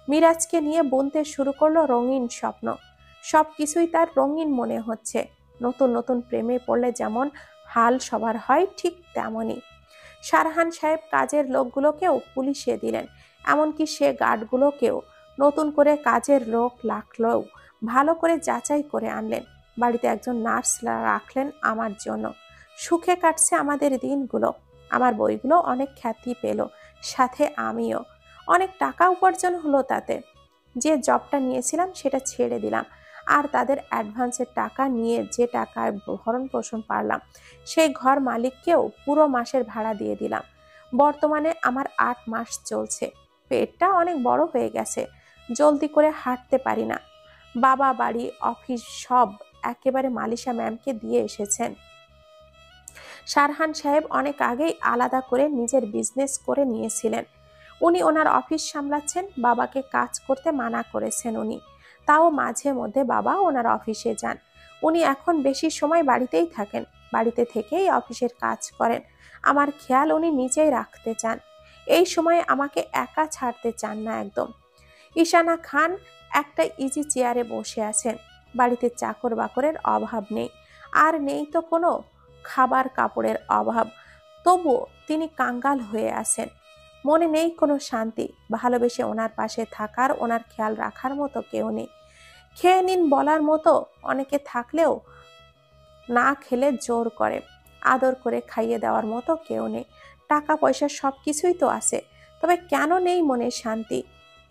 মিরাজকে নিয়ে বুনতে শুরু করলো রঙিন স্বপ্ন। সব কিছুই তার রঙিন মনে হচ্ছে। নতুন নতুন প্রেমে পড়লে যেমন হাল সবার হয়, ঠিক তেমনই। শারহান সাহেব কাজের লোকগুলোকেও পুলিশে দিলেন, এমনকি সে গার্ডগুলোকেও। নতুন করে কাজের লোক লাগলেও ভালো করে যাচাই করে আনলেন। বাড়িতে একজন নার্স রাখলেন আমার জন্য। সুখে কাটছে আমাদের দিনগুলো। আমার বইগুলো অনেক খ্যাতি পেল, সাথে আমিও। অনেক টাকা উপার্জন হলো তাতে। যে জবটা নিয়েছিলাম সেটা ছেড়ে দিলাম, আর তাদের অ্যাডভান্সের টাকা নিয়ে যে টাকায় ভরণ পোষণ পারলাম, সেই ঘর মালিককেও পুরো মাসের ভাড়া দিয়ে দিলাম। বর্তমানে আমার 8 মাস চলছে। পেটটা অনেক বড় হয়ে গেছে, জলদি করে হাঁটতে পারি না। বাবা, বাড়ি, অফিস সব একেবারে মালিশা ম্যামকে দিয়ে এসেছেন। শারহান সাহেব অনেক আগেই আলাদা করে নিজের বিজনেস করে নিয়েছিলেন। উনি ওনার অফিস সামলাচ্ছেন, বাবাকে কাজ করতে মানা করেছেন উনি। তাও মাঝে মধ্যে বাবা ওনার অফিসে যান। উনি এখন বেশি সময় বাড়িতেই থাকেন, বাড়িতে থেকেই অফিসের কাজ করেন। আমার খেয়াল উনি নিজেই রাখতে চান। এই সময়ে আমাকে একা ছাড়তে চান না একদম। ঈশানা খান একটা ইজি চেয়ারে বসে আছেন। বাড়িতে চাকর বাকরের অভাব নেই, আর নেই তো কোনো খাবার কাপড়ের অভাব। তবুও তিনি কাঙ্গাল হয়ে আছেন। মনে নেই কোনো শান্তি। ভালোবেসে ওনার পাশে থাকার, ওনার খেয়াল রাখার মতো কেউ নেই। খেয়ে নিন বলার মতো অনেকে থাকলেও না খেলে জোর করে। আদর করে খাইয়ে দেওয়ার মতো কেউ নেই। টাকা পয়সা সব কিছুই তো আছে, তবে কেন নেই মনে শান্তি?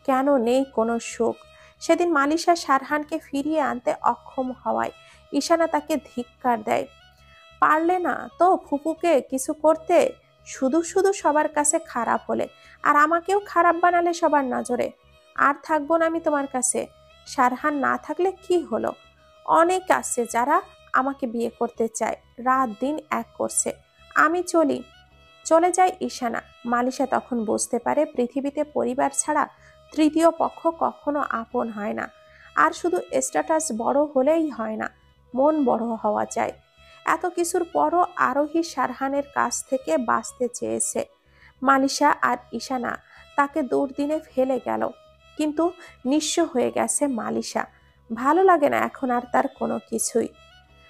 কেন নেই কোনো সুখ? সেদিন মালিশা শারহানকে ফিরিয়ে আনতে অক্ষম হওয়ায় ঈশানা তাকে ধিক্কার দেয়। পারলে না তো ফুপুকে কিছু করতে, শুধু শুধু সবার কাছে খারাপ হলে, আর আমাকেও খারাপ বানালে সবার নজরে। আর থাকবো না আমি তোমার কাছে। শারহান না থাকলে কি হলো? অনেক আছে যারা আমাকে বিয়ে করতে চায়, রাত দিন এক করছে। আমি চলে যায় ঈশানা। মালিশা তখন বুঝতে পারে পৃথিবীতে পরিবার ছাড়া তৃতীয় পক্ষ কখনো আপন হয় না। আর শুধু স্ট্যাটাস বড় হলেই হয় না, মন বড় হওয়া চাই। এত কিছুর পরও আরোহী শারহানের কাছ থেকে বাঁচতে চেয়েছে। মালিশা আর ঈশানা তাকে দুর্দিনে ফেলে গেল, কিন্তু নিঃস্ব হয়ে গেছে মালিশা। ভালো লাগে না এখন আর তার কোনো কিছুই।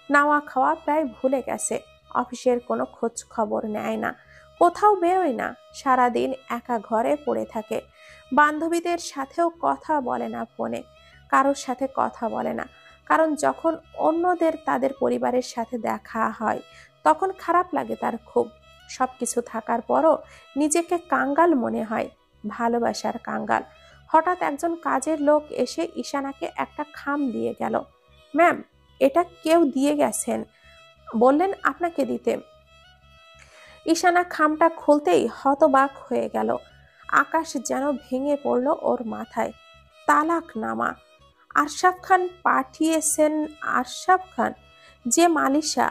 নাওয়া খাওয়া প্রায় ভুলে গেছে। অফিসের কোনো খোঁজ খবর নেয় না, কোথাও বেরোয় না, সারাদিন একা ঘরে পড়ে থাকে। বান্ধবীদের সাথেও কথা বলে না ফোনে, কারোর সাথে কথা বলে না। কারণ যখন অন্যদের তাদের পরিবারের সাথে দেখা হয় তখন খারাপ লাগে তার খুব। সবকিছু থাকার পরও নিজেকে কাঙ্গাল মনে হয়, ভালোবাসার কাঙ্গাল। হঠাৎ একজন কাজের লোক এসে ঈশানাকে একটা খাম দিয়ে গেল। ম্যাম, এটা কেউ দিয়ে গেছেন, বললেন আপনাকে দিতে। ঈশানা খামটা খুলতেই হতবাক হয়ে গেল। আকাশ যেন ভেঙে পড়ল ওর মাথায়। তালাকনামা! আরশাদ খান পাঠিয়েছেন? আরশাদ খান, যে মালিশা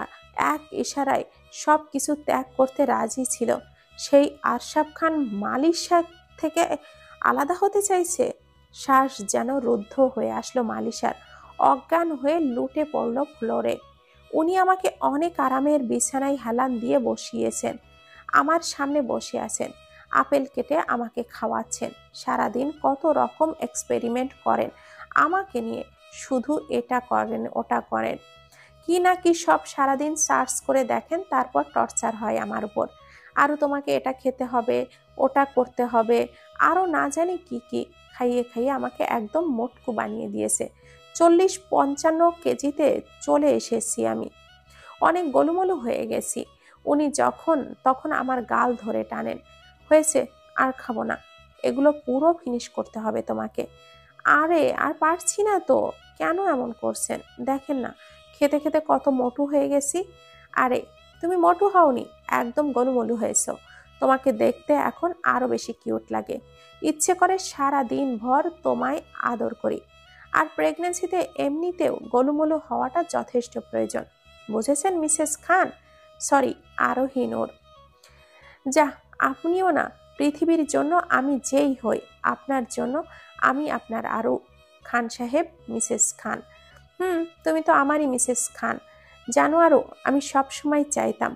এক ইশারায় সব কিছু ত্যাগ করতে রাজি ছিল, সেই আরশাদ খান মালিশা থেকে আলাদা হতে চাইছে? শ্বাস যেন রুদ্ধ হয়ে আসলো মালিশার। অজ্ঞান হয়ে লুটে পড়ল ফ্লোরে। উনি আমাকে অনেক আরামের বিছানায় হেলান দিয়ে বসিয়েছেন, আমার সামনে বসে আছেন, আপেল কেটে আমাকে খাওয়াচ্ছেন, সারাদিন কত রকম এক্সপেরিমেন্ট করেন আমাকে নিয়ে, শুধু এটা করেন ওটা করেন, কি না কি সব সারাদিন সার্চ করে দেখেন, তারপর টর্চার হয় আমার উপর। আরও তোমাকে এটা খেতে হবে, ওটা করতে হবে, আরও না জানি কি কি খাইয়ে খাইয়ে আমাকে একদম মোটকু বানিয়ে দিয়েছে। 40-55 কেজিতে চলে এসেছি আমি, অনেক গোলুমোলু হয়ে গেছি। উনি যখন তখন আমার গাল ধরে টানেন, হয়েছে, আর খাবো না, এগুলো পুরো ফিনিশ করতে হবে তোমাকে। আরে আর পারছি না তো। কেন এমন করছেন? দেখেন না খেতে খেতে কত মোটু হয়ে গেছি। আরে তুমি মোটু হওনি, একদম গোলুমোলু হয়েছো। তোমাকে দেখতে এখন আরো বেশি কিউট লাগে, ইচ্ছে করে সারা দিন ভর তোমায় আদর করি। আর প্রেগনেন্সিতে এমনিতেও গোলুমোলু হওয়াটা যথেষ্ট প্রয়োজন, বুঝেছেন মিসেস খান? সরি, আরোহী নূর। যা, আপনিও না, পৃথিবীর জন্য আমি যেই হই, আপনার জন্য আমি আপনার আরও খান সাহেব, মিসেস খান। তুমি তো আমারই মিসেস খান। জানো আরও, আমি সব সময় চাইতাম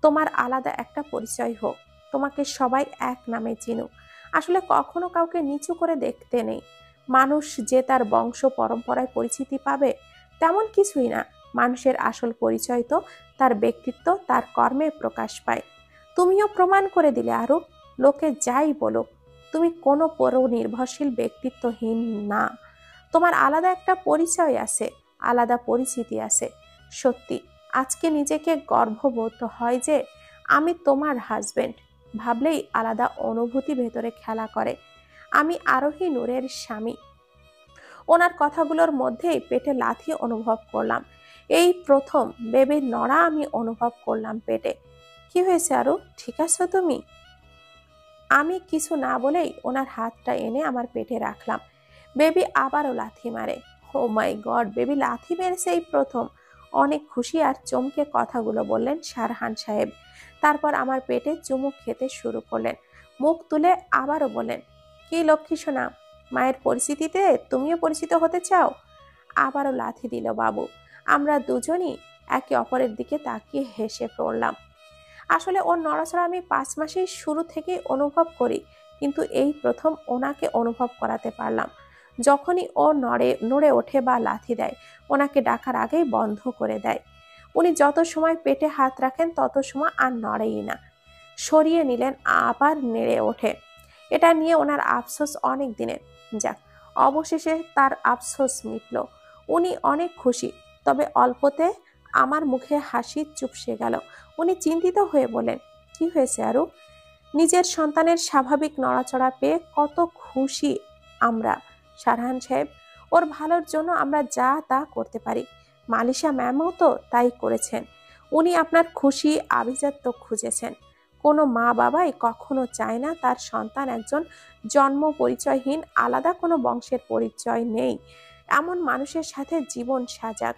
তোমার আলাদা একটা পরিচয় হোক, তোমাকে সবাই এক নামে চিনুক। আসলে কখনো কাউকে নিচু করে দেখতে নেই। মানুষ যে তার বংশ পরম্পরায় পরিচিতি পাবে তেমন কিছুই না। মানুষের আসল পরিচয় তো তার ব্যক্তিত্ব, তার কর্মে প্রকাশ পায়। তুমিও প্রমাণ করে দিলে আরও। লোকে যাই বলো, তুমি কোনো পরনির্ভরশীল ব্যক্তিত্বহীন না। তোমার আলাদা একটা পরিচয় আছে, আলাদা পরিচিতি আছে। সত্যি আজকে নিজেকে গর্ববোধ হয় যে আমি তোমার হাজবেন্ড, ভাবলেই আলাদা অনুভূতি ভেতরে খেলা করে। আমি আরোহী নূরের স্বামী। ওনার কথাগুলোর মধ্যেই পেটে লাথি অনুভব করলাম। এই প্রথম বেবির নড়া আমি অনুভব করলাম পেটে। কি হয়েছে আরু, ঠিক আছো তুমি? আমি কিছু না বলেই ওনার হাতটা এনে আমার পেটে রাখলাম। বেবি আবারও লাথি মারে। ও মাই গড, বেবি লাথি মেরেছে এই প্রথম। অনেক খুশি আর চমকে কথাগুলো বললেন শারহান সাহেব। তারপর আমার পেটে চুমুক খেতে শুরু করলেন। মুখ তুলে আবারও বললেন, কি লক্ষ্মী সোনা, মায়ের পরিচিতিতে তুমিও পরিচিত হতে চাও? আবারও লাথি দিল বাবু। আমরা দুজনই একে অপরের দিকে তাকিয়ে হেসে পড়লাম। আসলে ওর নড়াচড়া আমি 5 মাসের শুরু থেকেই অনুভব করি, কিন্তু এই প্রথম ওনাকে অনুভব করাতে পারলাম। যখনই ও নড়ে ওঠে বা লাথি দেয়, ওনাকে ডাকার আগেই বন্ধ করে দেয়। উনি যত সময় পেটে হাত রাখেন তত সময় আর নড়েই না। সরিয়ে নিলেন, আবার নেড়ে ওঠে। এটা নিয়ে ওনার আফসোস অনেক দিনের। যাক, অবশেষে তার আফসোস মিটল। উনি অনেক খুশি, তবে অল্পতে আমার মুখে হাসি চুপসে গেল। উনি চিন্তিত হয়ে বলেন, কি হয়েছে আরু? নিজের সন্তানের স্বাভাবিক নড়াচড়া পেয়ে কত খুশি আমরা শারহান সাহেব। ওর ভালোর জন্য আমরা যা তা করতে পারি। মালিশা ম্যামও তো তাই করেছেন। উনি আপনার খুশি আভিজাত্য খুঁজেছেন। কোনো মা বাবাই কখনো চায় না তার সন্তান একজন জন্ম পরিচয়হীন, আলাদা কোনো বংশের পরিচয় নেই এমন মানুষের সাথে জীবন সাজাক।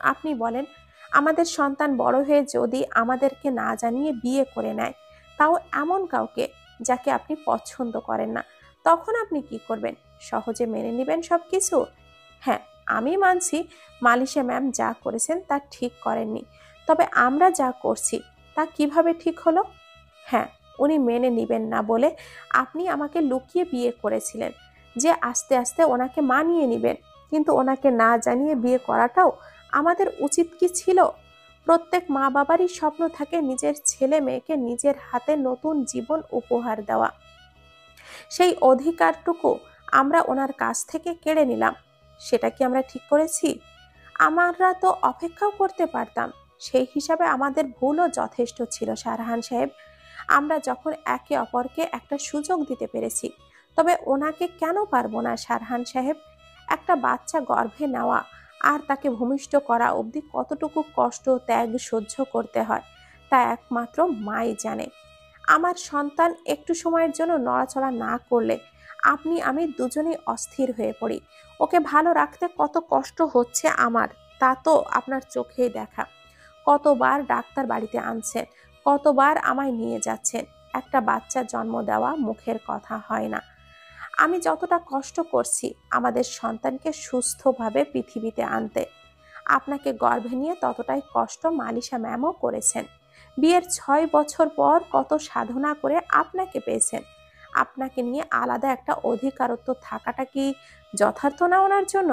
আপনি বলেন, আমাদের সন্তান বড় হয়ে যদি আমাদেরকে না জানিয়ে বিয়ে করে নেয়, তাও এমন কাউকে যাকে আপনি পছন্দ করেন না, তখন আপনি কি করবেন? সহজে মেনে নেবেন সবকিছু? হ্যাঁ, আমি মানছি মালিশা ম্যাম যা করেছেন তা ঠিক করেননি, তবে আমরা যা করছি তা কিভাবে ঠিক হলো? হ্যাঁ, উনি মেনে নিবেন না বলে আপনি আমাকে লুকিয়ে বিয়ে করেছিলেন, যে আস্তে আস্তে ওনাকে মানিয়ে নিবেন। কিন্তু ওনাকে না জানিয়ে বিয়ে করাটাও আমাদের উচিত কি ছিল? প্রত্যেক মা বাবারই স্বপ্ন থাকে নিজের ছেলে মেয়েকে নিজের হাতে নতুন জীবন উপহার দেওয়া। সেই অধিকারটুকু আমরা ওনার কাছ থেকে কেড়ে নিলাম। সেটা কি আমরা ঠিক করেছি? আমরা তো অপেক্ষাও করতে পারতাম। সেই হিসাবে আমাদের ভুলও যথেষ্ট ছিল শারহান সাহেব। আমরা যখন একে অপরকে একটা সুযোগ দিতে পেরেছি, তবে ওনাকে কেন পারবো না শারহান সাহেব? একটা বাচ্চা গর্ভে নেওয়া আর তাকে ভূমিষ্ঠ করা অবধি কতটুকু কষ্ট ত্যাগ সহ্য করতে হয় তা একমাত্র মাই জানে। আমার সন্তান একটু সময়ের জন্য নড়াচড়া না করলে আপনি আমি দুজনেই অস্থির হয়ে পড়ি। ওকে ভালো রাখতে কত কষ্ট হচ্ছে আমার তা তো আপনার চোখেই দেখা। কতবার ডাক্তার বাড়িতে আনছেন, কতবার আমায় নিয়ে যাচ্ছেন। একটা বাচ্চা জন্ম দেওয়া মুখের কথা হয় না। আমি যতটা কষ্ট করছি আমাদের সন্তানকে সুস্থভাবে পৃথিবীতে আনতে, আপনাকে গর্ভে নিয়ে ততটাই কষ্ট মালিশা ম্যামও করেছেন। বিয়ের 6 বছর পর কত সাধনা করে আপনাকে পেয়েছেন। আপনাকে নিয়ে আলাদা একটা অধিকারত্ব থাকাটা কি যথার্থ না ওনার জন্য?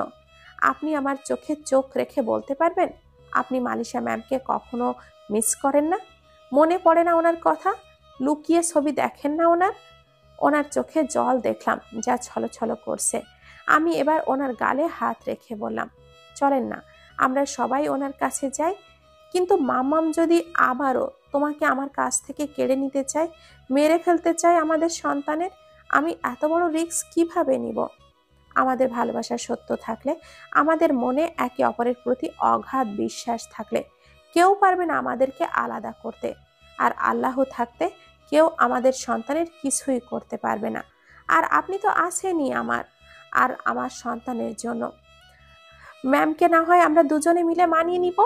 আপনি আমার চোখে চোখ রেখে বলতে পারবেন আপনি মালিশা ম্যামকে কখনো মিস করেন না? মনে পড়ে না ওনার কথা? লুকিয়ে ছবি দেখেন না ওনার? ওনার চোখে জল দেখলাম যা ছলছল করছে। আমি এবার ওনার গালে হাত রেখে বললাম, চলেন না আমরা সবাই ওনার কাছে যাই। কিন্তু মাম্মাম যদি আবারও তোমাকে আমার কাছ থেকে কেড়ে নিতে চায়, মেরে ফেলতে চায় আমাদের সন্তানের, আমি এত বড় রিস্ক কিভাবে নিব? আমাদের ভালোবাসা সত্য থাকলে, আমাদের মনে একে অপরের প্রতি অগাধ বিশ্বাস থাকলে কেউ পারবে না আমাদেরকে আলাদা করতে। আর আল্লাহ থাকতে কেউ আমাদের সন্তানের কিছুই করতে পারবে না। আর আপনি তো আছেনই আমার আর আমার সন্তানের জন্য। ম্যামকে না হয় আমরা দুজনে মিলে মানিয়ে নিব।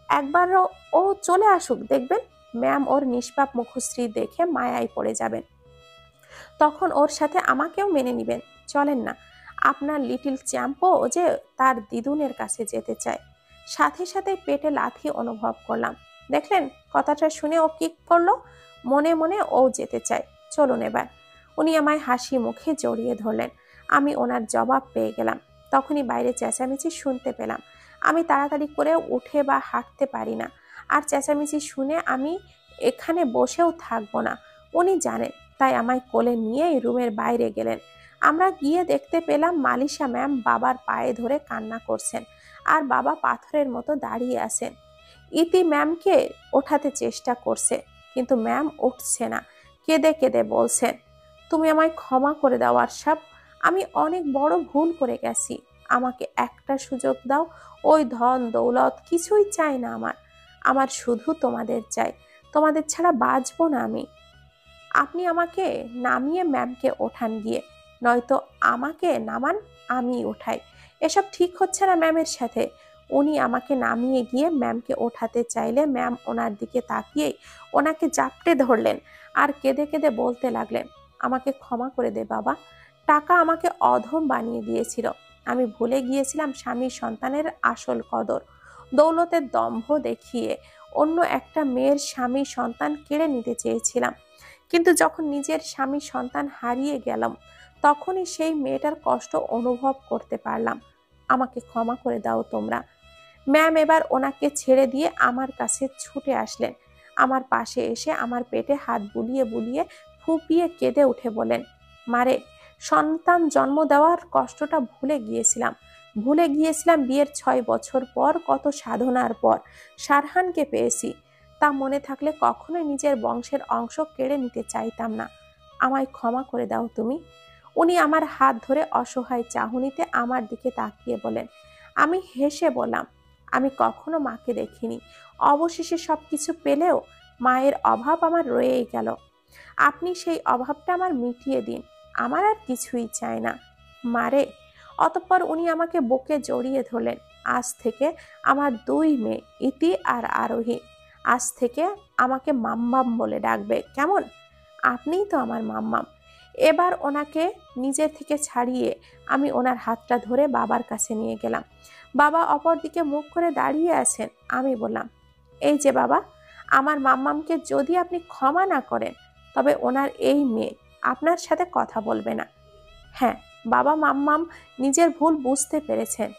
একবারও ও চলে আসুক, দেখবেন ম্যাম ওর নিষ্পাপ মুখশ্রী দেখে মায়ায় পড়ে যাবেন। তখন ওর সাথে আমাকেও মেনে নিবেন। চলেন না, আপনার লিটল চ্যাম্পও যে তার দিদুনের কাছে যেতে চায়। সাথে সাথে পেটে লাথি অনুভব করলাম। দেখলেন কথাটা শুনে ও কি করলো? মনে মনে ও যেতে চায়। চলুন এবার। উনি আমায় হাসি মুখে জড়িয়ে ধরলেন। আমি ওনার জবাব পেয়ে গেলাম। তখনই বাইরে চেঁচামেচি শুনতে পেলাম। আমি তাড়াতাড়ি করে উঠে বা হাঁটতে পারি না। আর চেঁচামেচি শুনে আমি এখানে বসেও থাকবো না, উনি জানেন। তাই আমায় কোলে নিয়ে রুমের বাইরে গেলেন। আমরা গিয়ে দেখতে পেলাম মালিশা ম্যাম বাবার পায়ে ধরে কান্না করছেন আর বাবা পাথরের মতো দাঁড়িয়ে আছেন। ইতি ম্যামকে ওঠাতে চেষ্টা করছে কিন্তু ম্যাম উঠছে না। কেঁদে কেঁদে বলছেন, তুমি আমায় ক্ষমা করে দাও আরশাব, আমি অনেক বড় ভুল করে গেছি। আমাকে একটা সুযোগ দাও। ওই ধন দৌলত কিছুই চাই না আমার। আমার শুধু তোমাদের চাই। তোমাদের ছাড়া বাঁচবো না আমি। আপনি আমাকে নামিয়ে ম্যামকে ওঠান গিয়ে, নয়তো আমাকে নামান, আমি ওঠাই। এসব ঠিক হচ্ছে না ম্যামের সাথে। উনি আমাকে নামিয়ে গিয়ে ম্যামকে ওঠাতে চাইলে ম্যাম ওনার দিকে তাকিয়েই ওনাকে জাপটে ধরলেন আর কেঁদে কেঁদে বলতে লাগলেন, আমাকে ক্ষমা করে দে বাবা। টাকা আমাকে অধম বানিয়ে দিয়েছিল। আমি ভুলে গিয়েছিলাম স্বামী সন্তানের আসল কদর। দৌলতের দম্ভ দেখিয়ে অন্য একটা মেয়ের স্বামী সন্তান কেড়ে নিতে চেয়েছিলাম। কিন্তু যখন নিজের স্বামী সন্তান হারিয়ে গেলাম তখনই সেই মেয়েটার কষ্ট অনুভব করতে পারলাম। আমাকে ক্ষমা করে দাও তোমরা। ম্যাম এবার ওনাকে ছেড়ে দিয়ে আমার কাছে ছুটে আসলেন। আমার পাশে এসে আমার পেটে হাত বুলিয়ে বুলিয়ে ফুপিয়ে কেঁদে উঠে বলেন, মারে, সন্তান জন্ম দেওয়ার কষ্টটা ভুলে গিয়েছিলাম বিয়ের 6 বছর পর কত সাধনার পর সারহানকে পেয়েছি। তা মনে থাকলে কখনোই নিজের বংশের অংশ কেড়ে নিতে চাইতাম না। আমায় ক্ষমা করে দাও তুমি। উনি আমার হাত ধরে অসহায় চাহনিতে আমার দিকে তাকিয়ে বলেন। আমি হেসে বললাম, আমি কখনো মাকে দেখিনি। অবশেষে সবকিছু পেলেও মায়ের অভাব আমার রয়েই গেল। আপনি সেই অভাবটা আমার মিটিয়ে দিন। আমার আর কিছুই চাই না মারে। অতঃপর উনি আমাকে বুকে জড়িয়ে ধরলেন। আজ থেকে আমার 2 মেয়ে, ইতি আর আরোহী। আজ থেকে আমাকে মাম্মাম বলে ডাকবে, কেমন? আপনিই তো আমার মাম্মাম। এবার ওনাকে নিজের থেকে ছাড়িয়ে আমি ওনার হাতটা ধরে বাবার কাছে নিয়ে গেলাম। বাবা অপর দিকে মুখ করে দাঁড়িয়ে আছেন। আমি বললাম, এই যে বাবা, আমার মাম্মামকে যদি আপনি ক্ষমা না করেন তবে ওনার এই মেয়ে আপনার সাথে কথা বলবে না। হ্যাঁ বাবা, মাম্মাম নিজের ভুল বুঝতে পেরেছেন।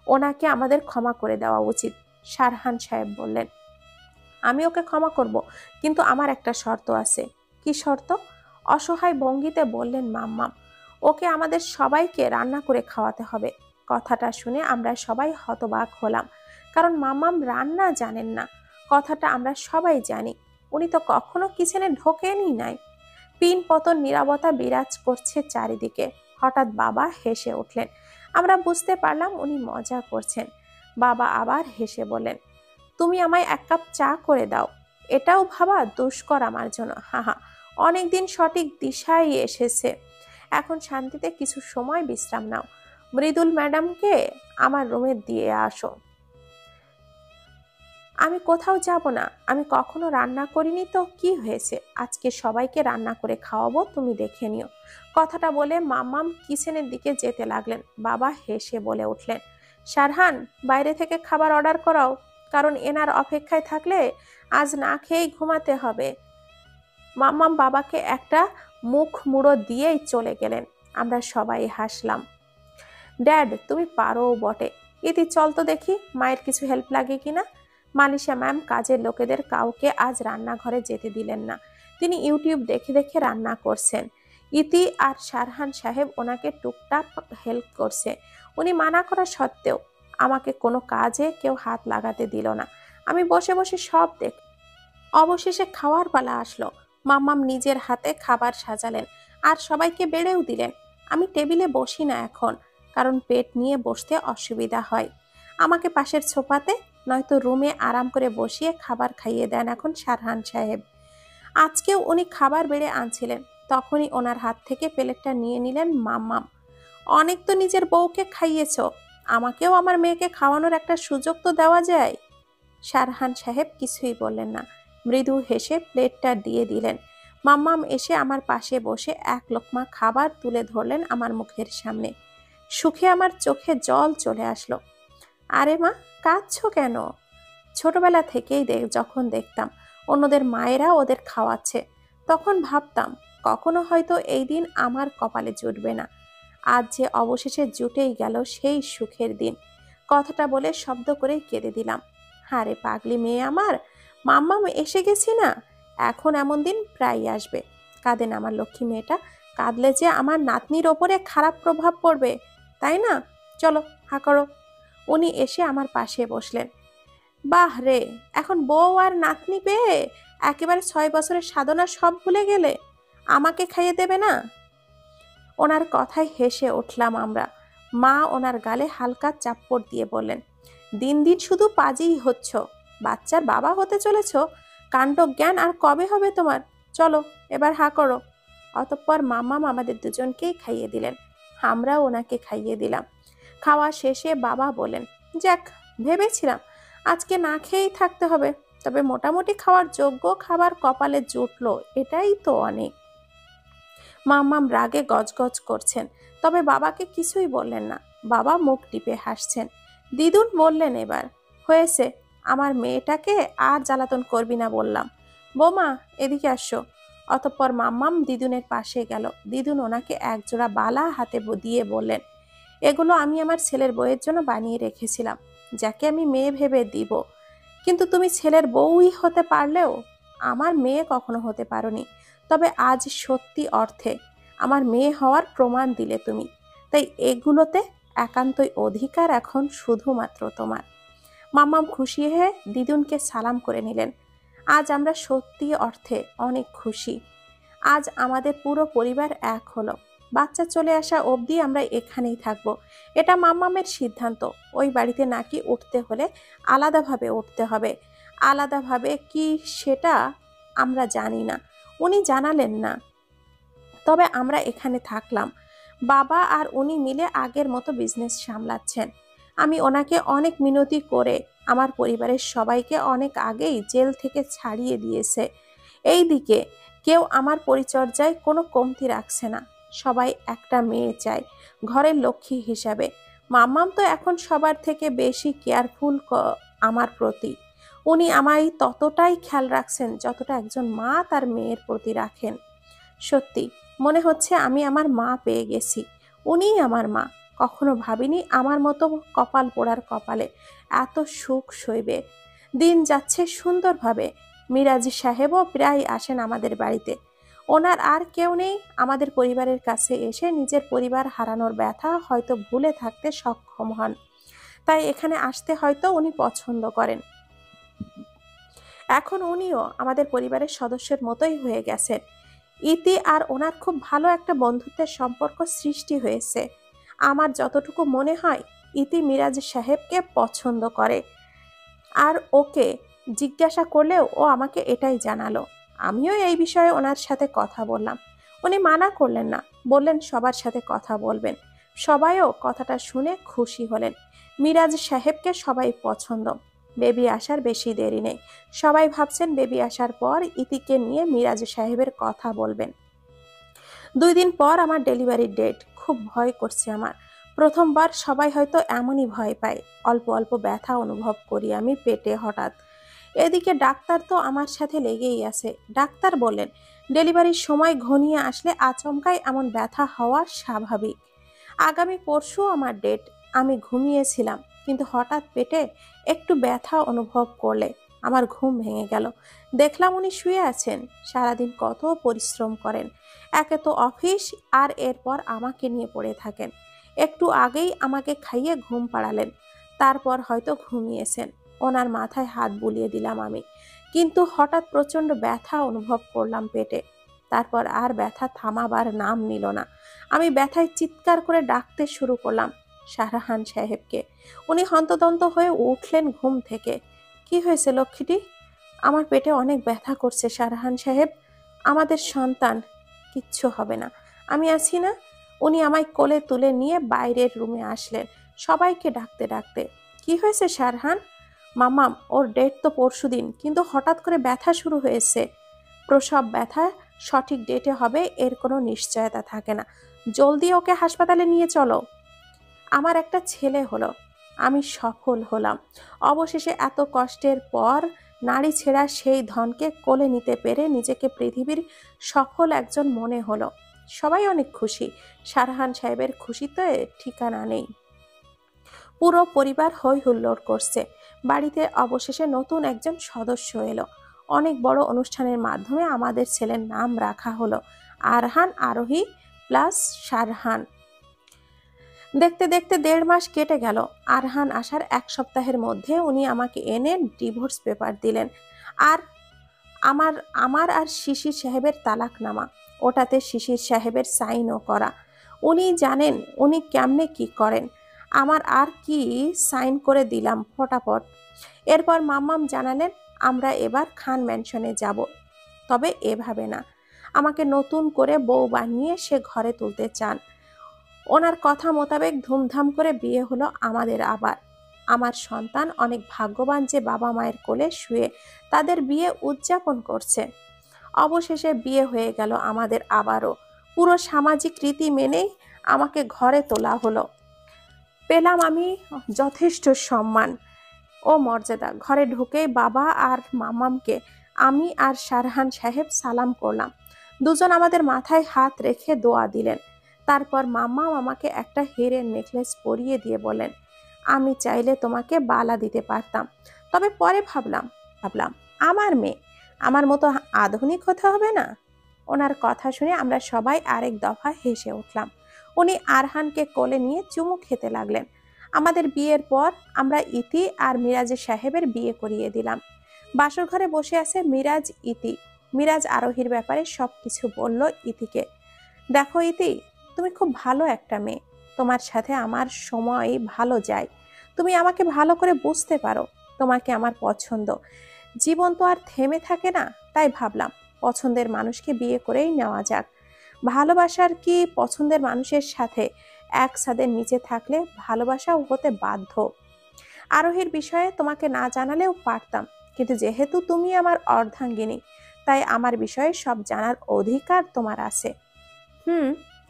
ওনাকে আমাদের ক্ষমা করে দেওয়া উচিত। সারহান সাহেব বললেন, আমি ওকে ক্ষমা করব, কিন্তু আমার একটা শর্ত আছে। কি শর্ত? অসহায় ভঙ্গিতে বললেন মাম্মাম। ওকে আমাদের সবাইকে রান্না করে খাওয়াতে হবে। কথাটা শুনে আমরা সবাই হতবাক হলাম, কারণ মাম্মাম রান্না জানেন না। কথাটা আমরা সবাই জানি। উনি তো কখনো কিচেনে ঢোকেনই নাই। পিন পতন নীরবতা বিরাজ করছে চারিদিকে। হঠাৎ বাবা হেসে উঠলেন। আমরা বুঝতে পারলাম উনি মজা করছেন। বাবা আবার হেসে বললেন, তুমি আমায় এক কাপ চা করে দাও। এটাও ভাবা দুষ্কর আমার জন্য। হাহা, অনেকদিন সঠিক দিশায় এসেছে। এখন শান্তিতে কিছু সময় বিশ্রাম নাও। মৃদুল ম্যাডামকে আমার রুমে দিয়ে আসো। আমি কোথাও যাব না। আমি কখনো রান্না করিনি তো কি হয়েছে, আজকে সবাইকে রান্না করে খাওয়াবো, তুমি দেখে নিও। কথাটা বলে মাম্মাম কিচেনের দিকে যেতে লাগলেন। বাবা হেসে বলে উঠলেন, শারহান, বাইরে থেকে খাবার অর্ডার করাও, কারণ এনার অপেক্ষায় থাকলে আজ না খেয়েই ঘুমাতে হবে। মাম্মাম বাবাকে একটা মুখ মুড়ো দিয়েই চলে গেলেন। আমরা সবাই হাসলাম। ড্যাড, তুমি পারো বটে। ইতি, চল তো দেখি মায়ের কিছু হেল্প লাগে কিনা। মালিশা ম্যাম কাজের লোকেদের কাউকে আজ রান্নাঘরে যেতে দিলেন না। তিনি ইউটিউব দেখে দেখে রান্না করছেন। ইতি আর শারহান সাহেব ওনাকে টুকটাক হেল্প করছে। উনি মানা করা সত্ত্বেও আমাকে কোনো কাজে কেউ হাত লাগাতে দিল না। আমি বসে বসে সব দেখ। অবশেষে খাওয়ার পালা আসলো। মাম্মাম নিজের হাতে খাবার সাজালেন আর সবাইকে বেড়েও দিলেন। আমি টেবিলে বসি না এখন, কারণ পেট নিয়ে বসতে অসুবিধা হয়। আমাকে পাশের সোফাতে নয়তো রুমে আরাম করে বসিয়ে খাবার খাইয়ে দেন এখন শারহান সাহেব। আজকেও উনি খাবার বেড়ে আনছিলেন, তখনই ওনার হাত থেকে প্লেটটা নিয়ে নিলেন মাম্মাম। অনেক তো নিজের বউকে খাইয়েছ, আমাকেও আমার মেয়েকে খাওয়ানোর একটা সুযোগ তো দেওয়া যায়। শারহান সাহেব কিছুই বললেন না, মৃদু হেসে প্লেটটা দিয়ে দিলেন। মাম্মাম এসে আমার পাশে বসে এক লোকমা খাবার তুলে ধরলেন আমার মুখের সামনে। সুখে আমার চোখে জল চলে আসলো। আরে মা, কাঁদছো কেন? ছোটবেলা থেকেই যখন দেখতাম অন্যদের মায়েরা ওদের খাওয়াচ্ছে, তখন ভাবতাম কখনো হয়তো এই দিন আমার কপালে জুটবে না। আজ যে অবশেষে জুটেই গেল সেই সুখের দিন। কথাটা বলে শব্দ করে কেঁদে দিলাম। হারে পাগলি মেয়ে আমার, মাম্মাম এসে গেছি না, এখন এমন দিন প্রায় আসবে। কাঁদেন আমার লক্ষ্মী মেয়েটা, কাঁদলে যে আমার নাতনির ওপরে খারাপ প্রভাব পড়বে, তাই না? চলো হা করো। উনি এসে আমার পাশে বসলেন। বাহ রে, এখন বউ আর নাতনি পেয়ে একেবারে 6 বছরের সাধনা সব ভুলে গেলে, আমাকে খাইয়ে দেবে না? ওনার কথায় হেসে উঠলাম আমরা। মা ওনার গালে হালকা চাপ্পড় দিয়ে বললেন, দিন দিন শুধু পাজিই হচ্ছ, বাচ্চার বাবা হতে চলেছ, কাণ্ড জ্ঞান আর কবে হবে তোমার? চলো এবার হা করো। অতঃপর মাম্মাম আমাদের দুজনকেই খাইয়ে দিলেন, আমরাও ওনাকে খাইয়ে দিলাম। খাওয়া শেষে বাবা বলেন, যাক, ভেবেছিলাম আজকে না খেয়েই থাকতে হবে, তবে মোটামুটি খাওয়ার যোগ্য খাবার কপালে জুটলো, এটাই তো অনেক। মাম্মাম রাগে গজগজ করছেন, তবে বাবাকে কিছুই বললেন না। বাবা মুখ টিপে হাসছেন। দিদুন বললেন, এবার হয়েছে, আমার মেয়েটাকে আর জ্বালাতন করবি না বললাম। বৌমা, এদিকে আসো। অতঃপর মাম্মাম দিদুনের পাশে গেল। দিদুন ওনাকে একজোড়া বালা হাতে দিয়ে বললেন, এগুলো আমি আমার ছেলের বউয়ের জন্য বানিয়ে রেখেছিলাম, যাকে আমি মেয়ে ভেবে দিব। কিন্তু তুমি ছেলের বউই হতে পারলেও আমার মেয়ে কখনো হতে পারোনি। তবে আজ সত্যি অর্থে আমার মেয়ে হওয়ার প্রমাণ দিলে তুমি, তাই এগুলোতে একান্তই অধিকার এখন শুধুমাত্র তোমার। মাম্মাম খুশি হয়ে দিদুনকে সালাম করে নিলেন। আজ আমরা সত্যি অর্থে অনেক খুশি। আজ আমাদের পুরো পরিবার এক হলো। বাচ্চা চলে আসা অবধি আমরা এখানেই থাকবো, এটা মাম্মামের সিদ্ধান্ত। ওই বাড়িতে নাকি উঠতে হলে আলাদাভাবে উঠতে হবে। আলাদাভাবে কি সেটা আমরা জানি না, উনি জানালেন না। তবে আমরা এখানে থাকলাম। বাবা আর উনি মিলে আগের মতো বিজনেস সামলাচ্ছেন। আমি ওনাকে অনেক মিনতি করে আমার পরিবারের সবাইকে অনেক আগেই জেল থেকে ছাড়িয়ে দিয়েছে। এই দিকে কেউ আমার পরিচর্যায় কোনো কমতি রাখছে না। সবাই একটা মেয়ে চায় ঘরের লক্ষ্মী হিসাবে। মাম্মাম তো এখন সবার থেকে বেশি কেয়ারফুল আমার প্রতি। উনি আমায় ততটাই খেয়াল রাখছেন যতটা একজন মা তার মেয়ের প্রতি রাখেন। সত্যি মনে হচ্ছে আমি আমার মা পেয়ে গেছি, উনিই আমার মা। কখনো ভাবিনি আমার মতো কপাল পোড়ার কপালে এত সুখ সইবে। দিন যাচ্ছে সুন্দরভাবে। মিরাজ সাহেবও প্রায় আসেন আমাদের বাড়িতে। ওনার আর কেউ নেই আমাদের পরিবারের কাছে এসে নিজের পরিবার হারানোর ব্যথা হয়তো ভুলে থাকতে সক্ষম হন, তাই এখানে আসতে হয়তো উনি পছন্দ করেন। এখন উনিও আমাদের পরিবারের সদস্যের মতোই হয়ে গেছেন। ইতি আর ওনার খুব ভালো একটা বন্ধুত্বের সম্পর্ক সৃষ্টি হয়েছে। আমার যতটুকু মনে হয় ইতি মিরাজ সাহেবকে পছন্দ করে, আর ওকে জিজ্ঞাসা করলেও ও আমাকে এটাই জানালো। আমিও এই বিষয়ে ওনার সাথে কথা বললাম। উনি মানা করলেন না, বললেন সবার সাথে কথা বলবেন। সবাইও কথাটা শুনে খুশি হলেন। মিরাজ সাহেবকে সবাই পছন্দ। বেবি আসার বেশি দেরি নেই। সবাই ভাবছেন বেবি আসার পর ইতিকে নিয়ে মিরাজ সাহেবের কথা বলবেন। 2 দিন পর আমার ডেলিভারির ডেট। খুব ভয় করছে আমার। প্রথমবার সবাই হয়তো এমনই ভয় পায়। অল্প অল্প ব্যথা অনুভব করি আমি পেটে হঠাৎ। এদিকে ডাক্তার তো আমার সাথে লেগেই আছে। ডাক্তার বললেন ডেলিভারির সময় ঘনিয়ে আসলে আচমকাই এমন ব্যথা হওয়া স্বাভাবিক। আগামী পরশু আমার ডেট। আমি ঘুমিয়েছিলাম, কিন্তু হঠাৎ পেটে একটু ব্যথা অনুভব করলে আমার ঘুম ভেঙে গেল। দেখলাম উনি শুয়ে আছেন। সারাদিন কত পরিশ্রম করেন, একে তো অফিস, আর এরপর আমাকে নিয়ে পড়ে থাকেন। একটু আগেই আমাকে খাইয়ে ঘুম পাড়ালেন, তারপর হয়তো ঘুমিয়েছেন। ওনার মাথায় হাত বুলিয়ে দিলাম আমি, কিন্তু হঠাৎ প্রচণ্ড ব্যথা অনুভব করলাম পেটে। তারপর আর ব্যথা থামাবার নাম নিল না। আমি ব্যথায় চিৎকার করে ডাকতে শুরু করলাম শাহরাহান সাহেবকে। উনি হন্তদন্ত হয়ে উঠলেন ঘুম থেকে। কি হয়েছে লক্ষ্মীটি? আমার পেটে অনেক ব্যথা করছে শাহরাহান সাহেব। আমাদের সন্তান। কিচ্ছু হবে না, আমি আছি না। উনি আমায় কোলে তুলে নিয়ে বাইরের রুমে আসলেন সবাইকে ডাকতে ডাকতে। কি হয়েছে শাহরাহান? মাম্মাম, ওর ডেট তো পরশুদিন, কিন্তু হঠাৎ করে ব্যথা শুরু হয়েছে। প্রসব ব্যথা সঠিক ডেটে হবে এর কোনো নিশ্চয়তা থাকে না। জলদি ওকে হাসপাতালে নিয়ে চলো। আমার একটা ছেলে হলো, আমি সফল হলাম। অবশেষে এত কষ্টের পর নারী ছেঁড়া সেই ধনকে কোলে নিতে পেরে নিজেকে পৃথিবীর সফল একজন মনে হলো। সবাই অনেক খুশি। শাহরাহান সাহেবের খুশিতে ঠিকানা নেই। পুরো পরিবার হই হুল্লোড় করছে। বাড়িতে অবশেষে নতুন একজন সদস্য এলো। অনেক বড় অনুষ্ঠানের মাধ্যমে আমাদের ছেলের নাম রাখা হলো আরহান আরোহী প্লাস শারহান। দেখতে দেখতে 1.5 মাস কেটে গেল। আরহান আসার 1 সপ্তাহের মধ্যে উনি আমাকে এনে ডিভোর্স পেপার দিলেন। আর আমার আমার আর শিশির সাহেবের তালাকনামা। ওটাতে শিশির সাহেবের সাইনও করা। উনি জানেন উনি কেমনে কি করেন। আমার আর কি সাইন করে দিলাম ফটাফট। এরপর মাম্মাম জানালেন আমরা এবার খান ম্যানশনে যাব, তবে এভাবে না। আমাকে নতুন করে বউ বানিয়ে সে ঘরে তুলতে চান। ওনার কথা মোতাবেক ধুমধাম করে বিয়ে হলো আমাদের আবার। আমার সন্তান অনেক ভাগ্যবান যে বাবা মায়ের কোলে শুয়ে তাদের বিয়ে উদযাপন করছে। অবশেষে বিয়ে হয়ে গেল আমাদের আবারও। পুরো সামাজিক রীতি মেনেই আমাকে ঘরে তোলা হলো। পেলাম আমি যথেষ্ট সম্মান ও মর্যাদা। ঘরে ঢুকেই বাবা আর মামামকে আমি আর শারহান সাহেব সালাম করলাম। দুজন আমাদের মাথায় হাত রেখে দোয়া দিলেন। তারপর মাম্মাম আমাকে একটা হীরের নেকলেস পরিয়ে দিয়ে বলেন আমি চাইলে তোমাকে বালা দিতে পারতাম, তবে পরে ভাবলাম ভাবলাম আমার মেয়ে, আমার মতো আধুনিক হতে হবে না। ওনার কথা শুনে আমরা সবাই আরেক দফা হেসে উঠলাম। উনি আরহানকে কোলে নিয়ে চুমু খেতে লাগলেন। আমাদের বিয়ের পর আমরা ইতি আর মিরাজ সাহেবের বিয়ে করিয়ে দিলাম। বাসর ঘরে বসে আছে মিরাজ ইতি। মিরাজ আরোহীর ব্যাপারে সবকিছু বলল ইতিকে। দেখো ইতি, তুমি খুব ভালো একটা মেয়ে। তোমার সাথে আমার সময় ভালো যায়। তুমি আমাকে ভালো করে বুঝতে পারো। তোমাকে আমার পছন্দ। জীবন তো আর থেমে থাকে না, তাই ভাবলাম পছন্দের মানুষকে বিয়ে করেই নেওয়া যাক। ভালোবাসার কি পছন্দের মানুষের সাথে এক ছাদের নিচে থাকলে ভালোবাসাও হতে বাধ্য। আরোহীর বিষয়ে তোমাকে না জানালেও পারতাম, কিন্তু যেহেতু তুমি আমার অর্ধাঙ্গিনী, তাই আমার বিষয়ে সব জানার অধিকার তোমার আছে।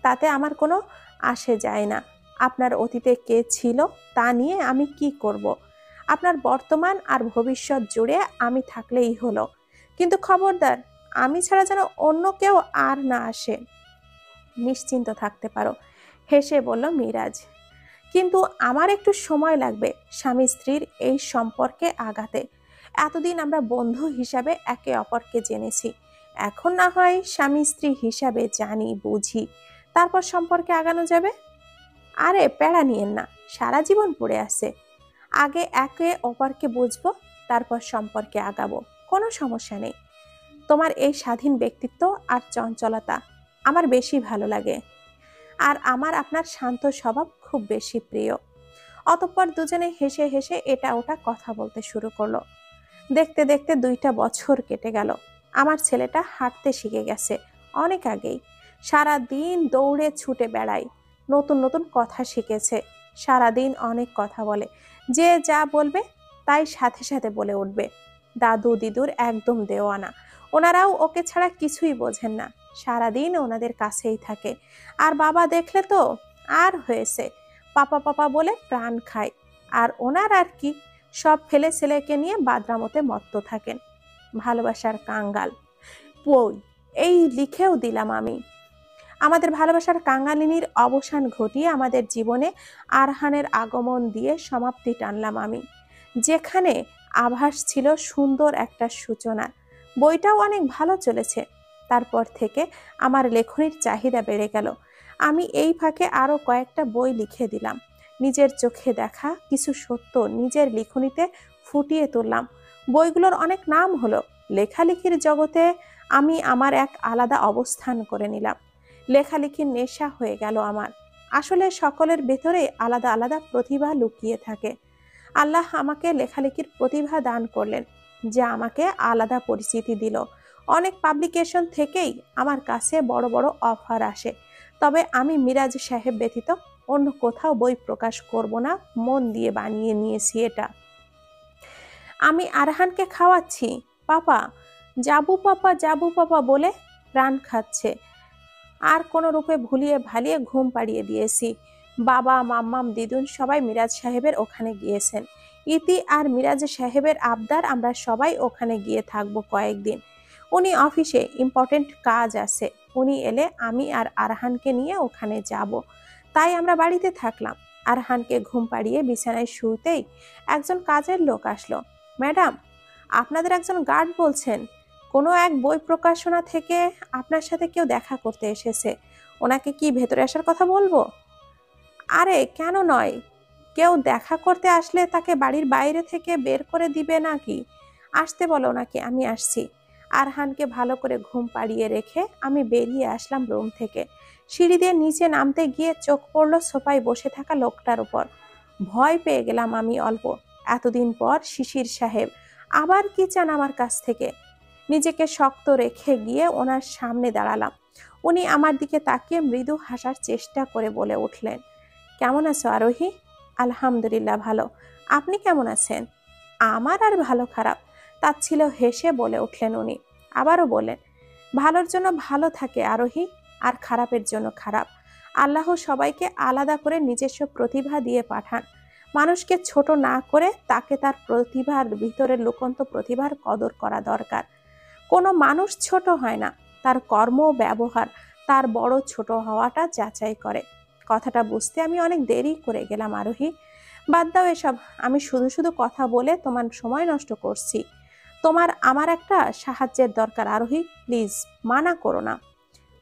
তাতে আমার কোনো আসে যায় না। আপনার অতীতে কে ছিল তা নিয়ে আমি কি করব। আপনার বর্তমান আর ভবিষ্যৎ জুড়ে আমি থাকলেই হলো। কিন্তু খবরদার, আমি ছাড়া যেন অন্য কেউ আর না আসে। নিশ্চিন্ত থাকতে পারো, হেসে বলল মিরাজ। কিন্তু আমার একটু সময় লাগবে স্বামী স্ত্রীর এই সম্পর্কে আগাতে। এতদিন আমরা বন্ধু হিসাবে একে অপরকে জেনেছি, এখন না হয় স্বামী স্ত্রী হিসাবে জানি বুঝি, তারপর সম্পর্কে আগানো যাবে। আরে প্যারা নিয়েন না, সারা জীবন পড়ে আছে। আগে একে অপরকে বুঝবো, তারপর সম্পর্কে আগাবো, কোনো সমস্যা নেই। তোমার এই স্বাধীন ব্যক্তিত্ব আর চঞ্চলতা আমার বেশি ভালো লাগে, আর আমার আপনার শান্ত স্বভাব খুব বেশি প্রিয়। অতঃপর দুজনে হেসে হেসে এটা ওটা কথা বলতে শুরু করলো। দেখতে দেখতে 2টা বছর কেটে গেল। আমার ছেলেটা হাঁটতে শিখে গেছে অনেক আগেই। সারা দিন দৌড়ে ছুটে বেড়ায়, নতুন নতুন কথা শিখেছে। সারাদিন অনেক কথা বলে, যে যা বলবে তাই সাথে সাথে বলে উঠবে। দাদু দিদুর একদম দেওয়ানা, ওনারাও ওকে ছাড়া কিছুই বোঝেন না, সারাদিন ওনাদের কাছেই থাকে। আর বাবা দেখলে তো আর হয়েছে, পাপা পাপা বলে প্রাণ খায়। আর ওনার আর কি, সব ফেলে ছেলেকে নিয়ে বাদরামতে মত্ত থাকেন। ভালোবাসার কাঙ্গাল বই, এই লিখেও দিলাম আমি। আমাদের ভালোবাসার কাঙ্গালিনীর অবসান ঘটিয়ে আমাদের জীবনে আরহানের আগমন দিয়ে সমাপ্তি টানলাম আমি, যেখানে আভাস ছিল সুন্দর একটা সূচনা। বইটাও অনেক ভালো চলেছে। তারপর থেকে আমার লেখনীর চাহিদা বেড়ে গেল। আমি এই ফাঁকে আরো কয়েকটা বই লিখে দিলাম। নিজের চোখে দেখা কিছু সত্য নিজের লিখনীতে ফুটিয়ে তুললাম। বইগুলোর অনেক নাম হলো। লেখালেখির জগতে আমি আমার এক আলাদা অবস্থান করে নিলাম। লেখালেখির নেশা হয়ে গেল আমার। আসলে সকলের ভেতরে আলাদা আলাদা প্রতিভা লুকিয়ে থাকে। আল্লাহ আমাকে লেখালেখির প্রতিভা দান করলেন, যা আমাকে আলাদা পরিচিতি দিল। অনেক পাবলিকেশন থেকেই আমার কাছে বড় বড় অফার আসে, তবে আমি মিরাজ সাহেব ব্যতীত অন্য কোথাও বই প্রকাশ করব না, মন দিয়ে বানিয়ে নিয়েছি এটা। আমি আরহানকে খাওয়াচ্ছি, পাপা যাবু পাপা বলে প্রাণ খাচ্ছে। আর কোনো রূপে ভুলিয়ে ভালিয়ে ঘুম পাড়িয়ে দিয়েছি। বাবা মাম্মাম দিদুন সবাই মিরাজ সাহেবের ওখানে গিয়েছেন। ইতি আর মিরাজ সাহেবের আবদার আমরা সবাই ওখানে গিয়ে থাকবো কয়েকদিন। উনি অফিসে ইম্পর্টেন্ট কাজ আছে, উনি এলে আমি আর আরহানকে নিয়ে ওখানে যাব। তাই আমরা বাড়িতে থাকলাম। আরহানকে ঘুম পাড়িয়ে বিছানায় শুতেই একজন কাজের লোক আসলো। ম্যাডাম, আপনাদের একজন গার্ড বলছেন কোনো এক বই প্রকাশনা থেকে আপনার সাথে কেউ দেখা করতে এসেছে। ওনাকে কি ভেতরে আসার কথা বলবো? আরে কেন নয়, কেউ দেখা করতে আসলে তাকে বাড়ির বাইরে থেকে বের করে দিবে নাকি? আসতে বলো নাকি, আমি আসছি। আরহানকে ভালো করে ঘুম পাড়িয়ে রেখে আমি বেরিয়ে আসলাম রুম থেকে। সিঁড়ি দিয়ে নিচে নামতে গিয়ে চোখ পড়লো সোফায় বসে থাকা লোকটার উপর। ভয় পেয়ে গেলাম আমি অল্প। এতদিন পর শিশির সাহেব, আবার কি চান আমার কাছ থেকে? নিজেকে শক্ত রেখে গিয়ে ওনার সামনে দাঁড়ালাম। উনি আমার দিকে তাকিয়ে মৃদু হাসার চেষ্টা করে বলে উঠলেন, কেমন আছো আরোহী? আলহামদুলিল্লাহ ভালো। আপনি কেমন আছেন? আমার আর ভালো খারাপ, তাচ্ছিল্য হেসে বলে উঠলেন উনি। আবারও বললেন, ভালোর জন্য ভালো থাকে আরোহী, আর খারাপের জন্য খারাপ। আল্লাহ সবাইকে আলাদা করে নিজস্ব প্রতিভা দিয়ে পাঠান। মানুষকে ছোট না করে তাকে তার প্রতিভার ভিতরের লুকন্ত প্রতিভার কদর করা দরকার। কোনো মানুষ ছোট হয় না, তার কর্ম ব্যবহার তার বড় ছোট হওয়াটা যাচাই করে। কথাটা বুঝতে আমি অনেক দেরি করে গেলাম আরোহী। বাদ দাও এসব, আমি শুধু শুধু কথা বলে তোমার সময় নষ্ট করছি। তোমার আমার একটা সাহায্যের দরকার আরোহী, প্লিজ মানা করো না।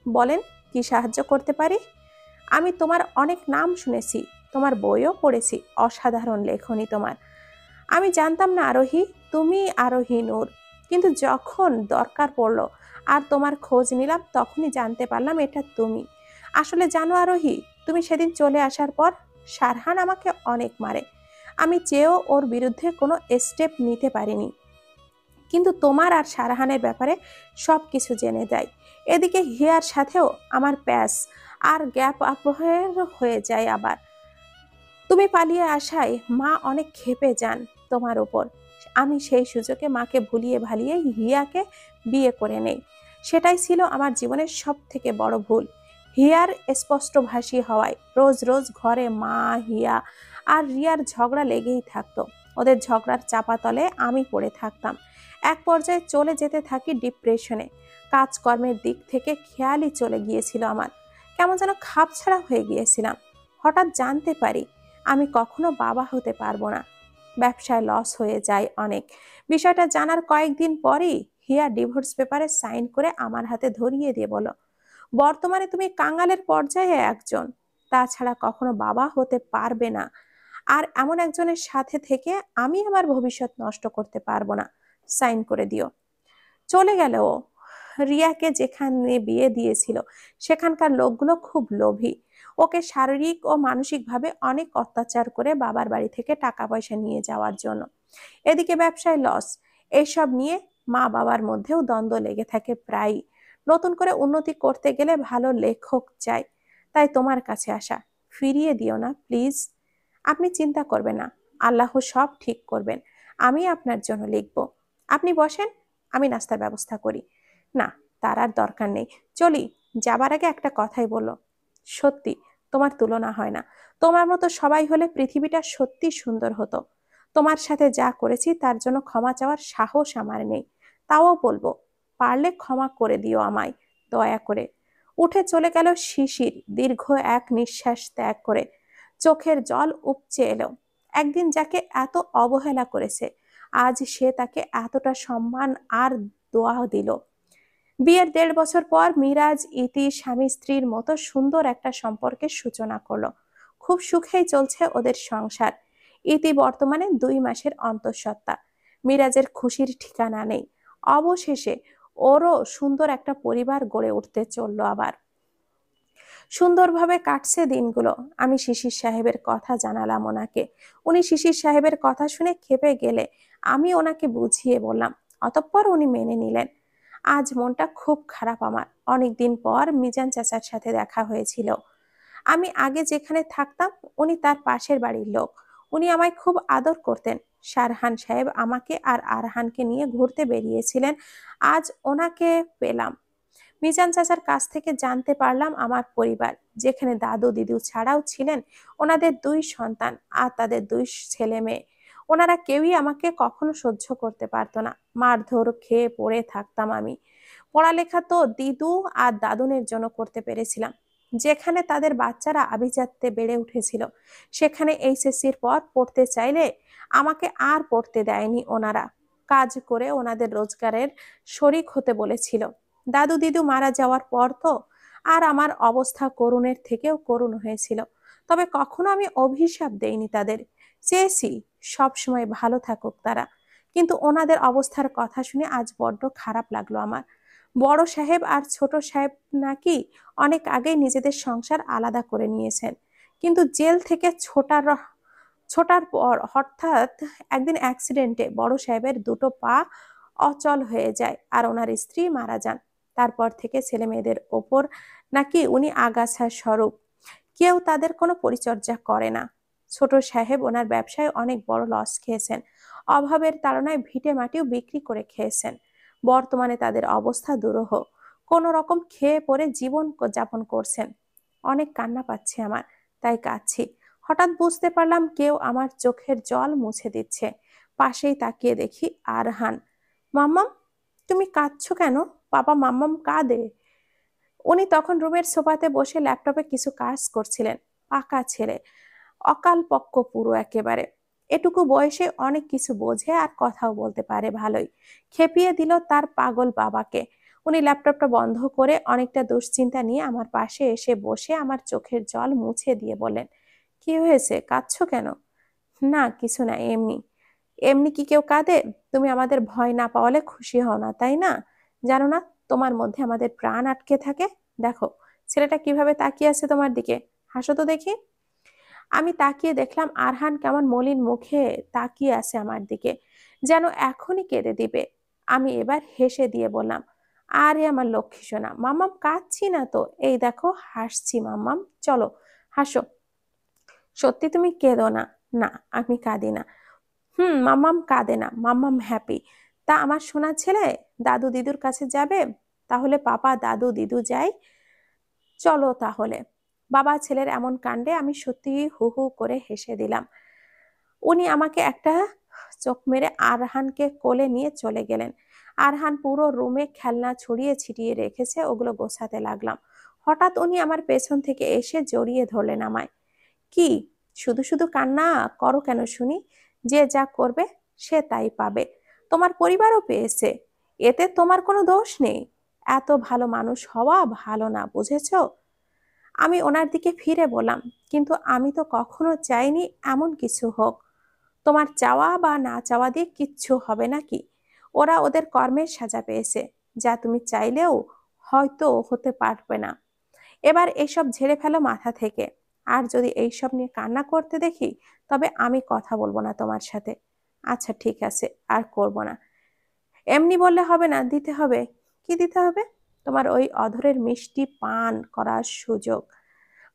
বলেন, কি সাহায্য করতে পারি? আমি তোমার অনেক নাম শুনেছি, তোমার বইও পড়েছি, অসাধারণ লেখনী তোমার। আমি জানতাম না আরোহী তুমি আরোহী নূর, কিন্তু যখন দরকার পড়লো আর তোমার খোঁজ নিলাম তখনই জানতে পারলাম এটা তুমি। আসলে জানো আরোহী, তুমি সেদিন চলে আসার পর সারহান আমাকে অনেক মারে। আমি চেয়েও ওর বিরুদ্ধে কোনো স্টেপ নিতে পারিনি, কিন্তু তোমার আর সারহানের ব্যাপারে সব কিছু জেনে যায়। এদিকে হিয়ার সাথেও আমার প্যাস আর গ্যাপ আপ হয়ে যায় আবার। তুমি পালিয়ে আসায় মা অনেক ক্ষেপে যান তোমার ওপর। আমি সেই সুযোগে মাকে ভুলিয়ে ভালিয়ে হিয়াকে বিয়ে করে নেই। সেটাই ছিল আমার জীবনের সব থেকে বড় ভুল। হিয়ার স্পষ্টভাষী হওয়ায় রোজ রোজ ঘরে মা, হিয়া আর রিয়ার ঝগড়া লেগেই থাকতো। ওদের ঝগড়ার চাপাতলে আমি পড়ে থাকতাম। এক পর্যায়ে চলে যেতে থাকি ডিপ্রেশনে। কাজকর্মের দিক থেকে খেয়ালই চলে গিয়েছিল আমার। কেমন যেন খাপছাড়া হয়ে গিয়েছিলাম। হঠাৎ জানতে পারি আমি কখনো বাবা হতে পারবো না। ব্যবসায় লস হয়ে যায় অনেক। বিষয়টা জানার কয়েকদিন পরেই হিয়া ডিভোর্স পেপারে সাইন করে আমার হাতে ধরিয়ে দিয়ে বলো, বর্তমানে তুমি কাঙালের পর্যায়ে একজন, তাছাড়া কখনো বাবা হতে পারবে না। আর এমন একজনের সাথে থেকে আমি আমার ভবিষ্যৎ নষ্ট করতে পারবো না। সাইন করে দিও। চলে গেল ও। রিয়াকে যেখানে বিয়ে দিয়েছিল সেখানকার লোকগুলো খুব লোভী। ওকে শারীরিক ও মানসিকভাবে অনেক অত্যাচার করে বাবার বাড়ি থেকে টাকা পয়সা নিয়ে যাওয়ার জন্য। এদিকে ব্যবসায় লস। এইসব নিয়ে মা বাবার মধ্যেও দ্বন্দ্ব লেগে থাকে প্রায়ই। নতুন করে উন্নতি করতে গেলে ভালো লেখক চাই। তাই তোমার কাছে আসা। ফিরিয়ে দিও না প্লিজ। আপনি চিন্তা করবেন না, আল্লাহ সব ঠিক করবেন। আমি আপনার জন্য লিখব। আপনি বসেন, আমি নাস্তার ব্যবস্থা করি। না, তার আর দরকার নেই, চলি। যাবার আগে একটা কথাই বলল, সত্যি তোমার তুলনা হয় না। তোমার মতো সবাই হলে পৃথিবীটা সত্যি সুন্দর হতো। তোমার সাথে যা করেছি তার জন্য ক্ষমা চাওয়ার সাহস আমার নেই। তাও বলবো, পারলে ক্ষমা করে দিও আমায়, দয়া করে। উঠে চলে গেল শিশির দীর্ঘ এক নিঃশ্বাস ত্যাগ করে। চোখের জল উপচে এলো। একদিন যাকে এত অবহেলা করেছে, আজ সে তাকে এতটা সম্মান আর দোয়া দিল। বিয়ের 1.5 বছর পর মিরাজ ইতি স্বামী স্ত্রীর মতো সুন্দর একটা সম্পর্কের সূচনা করলো। খুব সুখেই চলছে ওদের সংসার। ইতি বর্তমানে 2 মাসের অন্তঃসত্ত্বা। মিরাজের খুশির ঠিকানা নেই। অবশেষে ওরও সুন্দর একটা পরিবার গড়ে উঠতে চললো আবার। সুন্দরভাবে কাটছে দিনগুলো। আমি শিশির সাহেবের কথা জানালাম ওনাকে। উনি শিশির সাহেবের কথা শুনে ক্ষেপে গেলে আমি ওনাকে বুঝিয়ে বললাম। অতঃপর উনি মেনে নিলেন। আজ মনটা খুব খারাপ আমার। অনেকদিন পর মিজান চাচার সাথে দেখা হয়েছিল। আমি আগে যেখানে থাকতাম উনি তার পাশের বাড়ির লোক। উনি আমায় খুব আদর করতেন। শারহান সাহেব আমাকে আর আরহানকে নিয়ে ঘুরতে বেরিয়েছিলেন। আজ ওনাকে পেলাম। মিজান চাচার কাছ থেকে জানতে পারলাম আমার পরিবার, যেখানে দাদু দিদু ছাড়াও ছিলেন ওনাদের 2 সন্তান আর তাদের 2 ছেলে মেয়ে। ওনারা কেউই আমাকে কখনো সহ্য করতে পারতো না। মারধর খেয়ে পড়ে থাকতাম আমি। পড়ালেখা তো দিদু আর দাদুনের জন্য করতে পেরেছিলাম। যেখানে তাদের বাচ্চারা আভিজাত্যে বেড়ে উঠেছিল, সেখানে এইচএসসির পর পড়তে চাইলে আমাকে আর পড়তে দেয়নি ওনারা। কাজ করে ওনাদের রোজগারের শরিক হতে বলেছিল। দাদু দিদু মারা যাওয়ার পর তো আর আমার অবস্থা করুণের থেকেও করুণ হয়েছিল। তবে কখনো আমি অভিশাপ দেইনি তাদের। চেয়েছি সব সময় ভালো থাকুক তারা। কিন্তু ওনাদের অবস্থার কথা শুনে আজ বড্ড খারাপ লাগলো আমার। বড় সাহেব আর ছোট সাহেব নাকি অনেক আগেই নিজেদের সংসার আলাদা করে নিয়েছেন। কিন্তু জেল থেকে ছোটার পর হঠাৎ একদিন অ্যাক্সিডেন্টে বড় সাহেবের 2 পা অচল হয়ে যায় আর ওনার স্ত্রী মারা যান। তারপর থেকে ছেলে মেয়েদের ওপর নাকি উনি আগাছা স্বরূপ। কেউ তাদের কোনো পরিচর্যা করে না। ছোট সাহেব ওনার ব্যবসায় অনেক বড় লস খেয়েছেন। অভাবের তাড়নায় ভিটে মাটিও বিক্রি করে খেয়েছেন। বর্তমানে তাদের অবস্থা দুরূহ। কোনো রকম খেয়ে পরে জীবন যাপন করছেন। অনেক কান্না পাচ্ছে আমার, তাই কাঁদছি। হঠাৎ বুঝতে পারলাম কেউ আমার চোখের জল মুছে দিচ্ছে। পাশেই তাকিয়ে দেখি আরহান। মাম্মাম, তুমি কাঁদছো কেন? বাবা, মাম্মাম কাঁদে। উনি তখন রুমের সোফাতে বসে ল্যাপটপে কিছু কাজ করছিলেন। পাকা ছেলে, অকাল পক্ক পুরো একেবারে। এটুকু বয়সে অনেক কিছু বোঝে আর কথাও বলতে পারে ভালোই। খেপিয়ে দিল তার পাগল বাবাকে। উনি ল্যাপটপটা বন্ধ করে অনেকটা দুশ্চিন্তা নিয়ে আমার পাশে এসে বসে আমার চোখের জল মুছে দিয়ে বললেন, কি হয়েছে, কাঁদছো কেন? না কিছু না, এমনি। এমনি কি কেউ কাঁদে? তুমি আমাদের ভয় না পাওয়ালে খুশি হও না, তাই না? জানো না তোমার মধ্যে আমাদের প্রাণ আটকে থাকে? দেখো ছেলেটা কিভাবে তাকিয়ে আছে তোমার দিকে। হাসো তো দেখি। আমি তাকিয়ে দেখলাম আরহান কেমন মলিন মুখে তাকিয়ে আছে আমার দিকে, যেন এখনই কেঁদে দিবে। আমি এবার হেসে দিয়ে বললাম, আরে আমার লক্ষ্মী সোনা, মাম্মাম কাঁদছি না তো, এই দেখো হাসছি মাম্মাম, চলো হাসো। সত্যি তুমি কেঁদো না। না, আমি কাঁদি না। মাম্মাম কাঁদে না, মাম্মাম হ্যাপি। তা আমার সোনা ছেলে দাদু দিদুর কাছে যাবে? তাহলে পাপা দাদু দিদু যাই, চলো তাহলে। বাবা ছেলের এমন কাণ্ডে আমি সত্যি হু হু করে হেসে দিলাম। উনি আমাকে একটা চোখ মেরে আরহানকে কোলে নিয়ে চলে গেলেন। আরহান পুরো রুমে খেলনা ছড়িয়ে ছিটিয়ে রেখেছে, ওগুলো গোছাতে লাগলাম। হঠাৎ উনি আমার পেছন থেকে এসে জড়িয়ে ধরলেন আমায়। কি, শুধু শুধু কান্না করো কেন শুনি? যে যা করবে সে তাই পাবে। তোমার পরিবারও পেয়েছে, এতে তোমার কোনো দোষ নেই। এত ভালো মানুষ হওয়া ভালো না, বুঝেছো? আমি ওনার দিকে ফিরে বললাম, কিন্তু আমি তো কখনো চাইনি এমন কিছু হোক। তোমার চাওয়া বা না চাওয়া দিয়ে কিচ্ছু হবে নাকি? ওরা ওদের কর্মের সাজা পেয়েছে। যা তুমি চাইলেও হয়তো হতে পারবে না। এবার এইসব ঝেড়ে ফেলো মাথা থেকে। আর যদি এইসব নিয়ে কান্না করতে দেখি, তবে আমি কথা বলবো না তোমার সাথে। আচ্ছা ঠিক আছে, আর করব না। এমনি বললে হবে না, দিতে হবে। কি দিতে হবে? তোমার ওই অধরের মিষ্টি পান করার সুযোগ।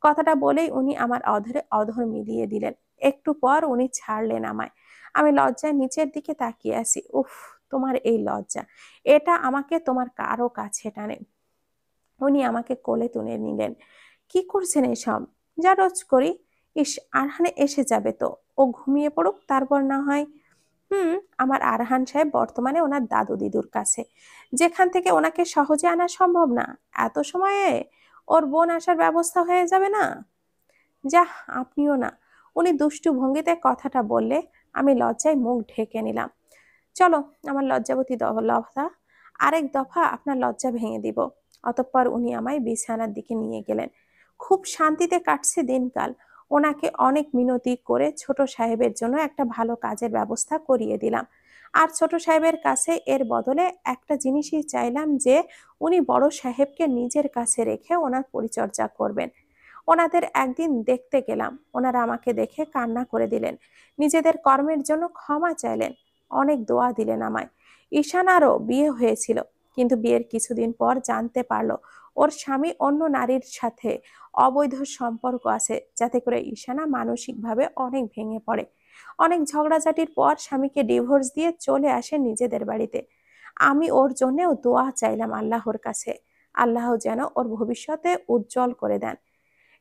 কথাটা বলেই উনি আমার অধরে অধর মিলিয়ে দিলেন। একটু পর উনি ছাড়লেন আমায়। আমি লজ্জায় নিচের দিকে তাকিয়ে আছি। উফ, তোমার এই লজ্জা, এটা আমাকে তোমার কারো কাছে টানে। উনি আমাকে কোলে তুলে নিলেন। কি করছেন এসব? যা রোজ করি। ইস, আরহানে এসে যাবে তো। ও ঘুমিয়ে পড়ুক, তারপর না হয়। হুম। আমার আরহান সাহেব বর্তমানে ওনার দাদু দিদুর কাছে, যেখান থেকে ওনাকে সহজে আনা সম্ভব না। এত সময়ে ওর বোন আসার ব্যবস্থা হয়ে যাবে না? যাহ, আপনিও না। উনি দুষ্টু ভঙ্গিতে কথাটা বললে আমি লজ্জায় মুখ ঢেকে নিলাম। চলো, আমার লজ্জাবতী লতা, আরেক দফা আপনার লজ্জা ভেঙে দিব। অতঃপর উনি আমায় বিছানার দিকে নিয়ে গেলেন। খুব শান্তিতে কাটছে দিনকাল। ওনাকে অনেক মিনতি করে ছোট সাহেবের জন্য একটা ভালো কাজের ব্যবস্থা করিয়ে দিলাম। আর ছোট সাহেবের কাছে এর বদলে একটা জিনিসই চাইলাম, যে উনি বড় সাহেবকে নিজের কাছে রেখে ওনার পরিচর্যা করবেন। ওনাদের একদিন দেখতে গেলাম, ওনারা আমাকে দেখে কান্না করে দিলেন, নিজেদের কর্মের জন্য ক্ষমা চাইলেন, অনেক দোয়া দিলেন আমায়। ঈশানারও বিয়ে হয়েছিল, কিন্তু বিয়ের কিছুদিন পর জানতে পারলো ওর স্বামী অন্য নারীর সাথে অবৈধ সম্পর্ক আছে, যাতে করে ঈশানা মানসিকভাবে অনেক ভেঙে পড়ে। অনেক ঝগড়াঝাটির পর স্বামীকে ডিভোর্স দিয়ে চলে আসে নিজেদের বাড়িতে। আমি ওর জন্যেও দোয়া চাইলাম আল্লাহর কাছে, আল্লাহ যেন ওর ভবিষ্যতে উজ্জ্বল করে দেন।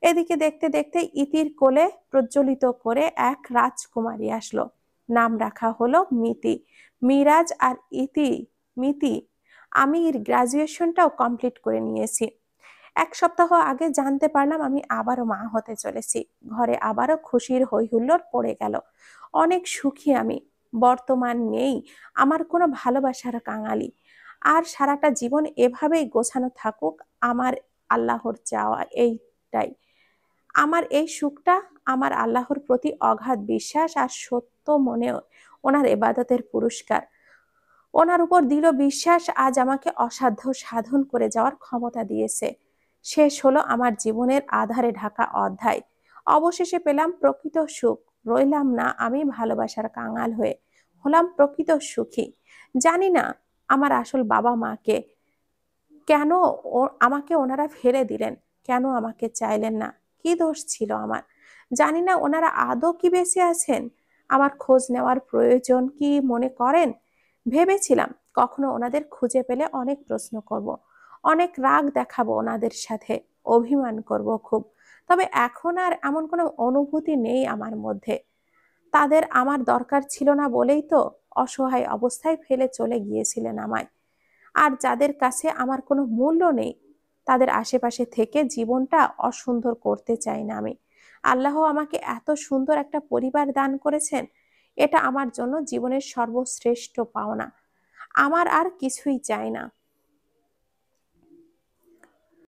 এদিকে দেখতে দেখতে ইতির কোলে প্রজ্বলিত করে এক রাজকুমারী আসলো। নাম রাখা হলো মিতি। মিরাজ আর ইতি, মিতি। আমি গ্রাজুয়েশনটাও কমপ্লিট করে নিয়েছি। এক সপ্তাহ আগে জানতে পারলাম আমি আবারও মা হতে চলেছি। ঘরে আবারও খুশির হৈ হুল্লোড় পড়ে গেল। অনেক সুখী আমি। বর্তমান নেই আমার কোনো ভালোবাসার কাঙালি। আর সারাটা জীবন এভাবেই গোছানো থাকুক আমার আল্লাহর চাওয়া এইটাই। আমার এই সুখটা আমার আল্লাহর প্রতি অগাধ বিশ্বাস আর সত্য মনে ওনার ইবাদতের পুরস্কার। ওনার উপর দৃঢ় বিশ্বাস আজ আমাকে অসাধ্য সাধন করে যাওয়ার ক্ষমতা দিয়েছে। শেষ হলো আমার জীবনের আধারে ঢাকা অধ্যায়। অবশেষে পেলাম প্রকৃত সুখ। রইলাম না আমি ভালোবাসার কাঙাল হয়ে, হলাম প্রকৃত সুখী। জানি না আমার আসল বাবা মাকে কেন আমাকে ওনারা ফেলে দিলেন, কেন আমাকে চাইলেন না, কি দোষ ছিল আমার। জানি না ওনারা আদৌ কি বেঁচে আছেন, আমার খোঁজ নেওয়ার প্রয়োজন কি মনে করেন। ভেবেছিলাম কখনো ওনাদের খুঁজে পেলে অনেক প্রশ্ন করব, অনেক রাগ দেখাবো ওনাদের সাথে, অভিমান করব খুব। তবে এখন আর এমন কোনো অনুভূতি নেই আমার মধ্যে। তাদের আমার দরকার ছিল না বলেই তো অসহায় অবস্থায় ফেলে চলে গিয়েছিলেন আমায়। আর যাদের কাছে আমার কোনো মূল্য নেই, তাদের আশেপাশে থেকে জীবনটা অসুন্দর করতে চাই না আমি। আল্লাহ আমাকে এত সুন্দর একটা পরিবার দান করেছেন, এটা আমার জন্য জীবনের সর্বশ্রেষ্ঠ পাওনা। আমার আর কিছুই চাই না।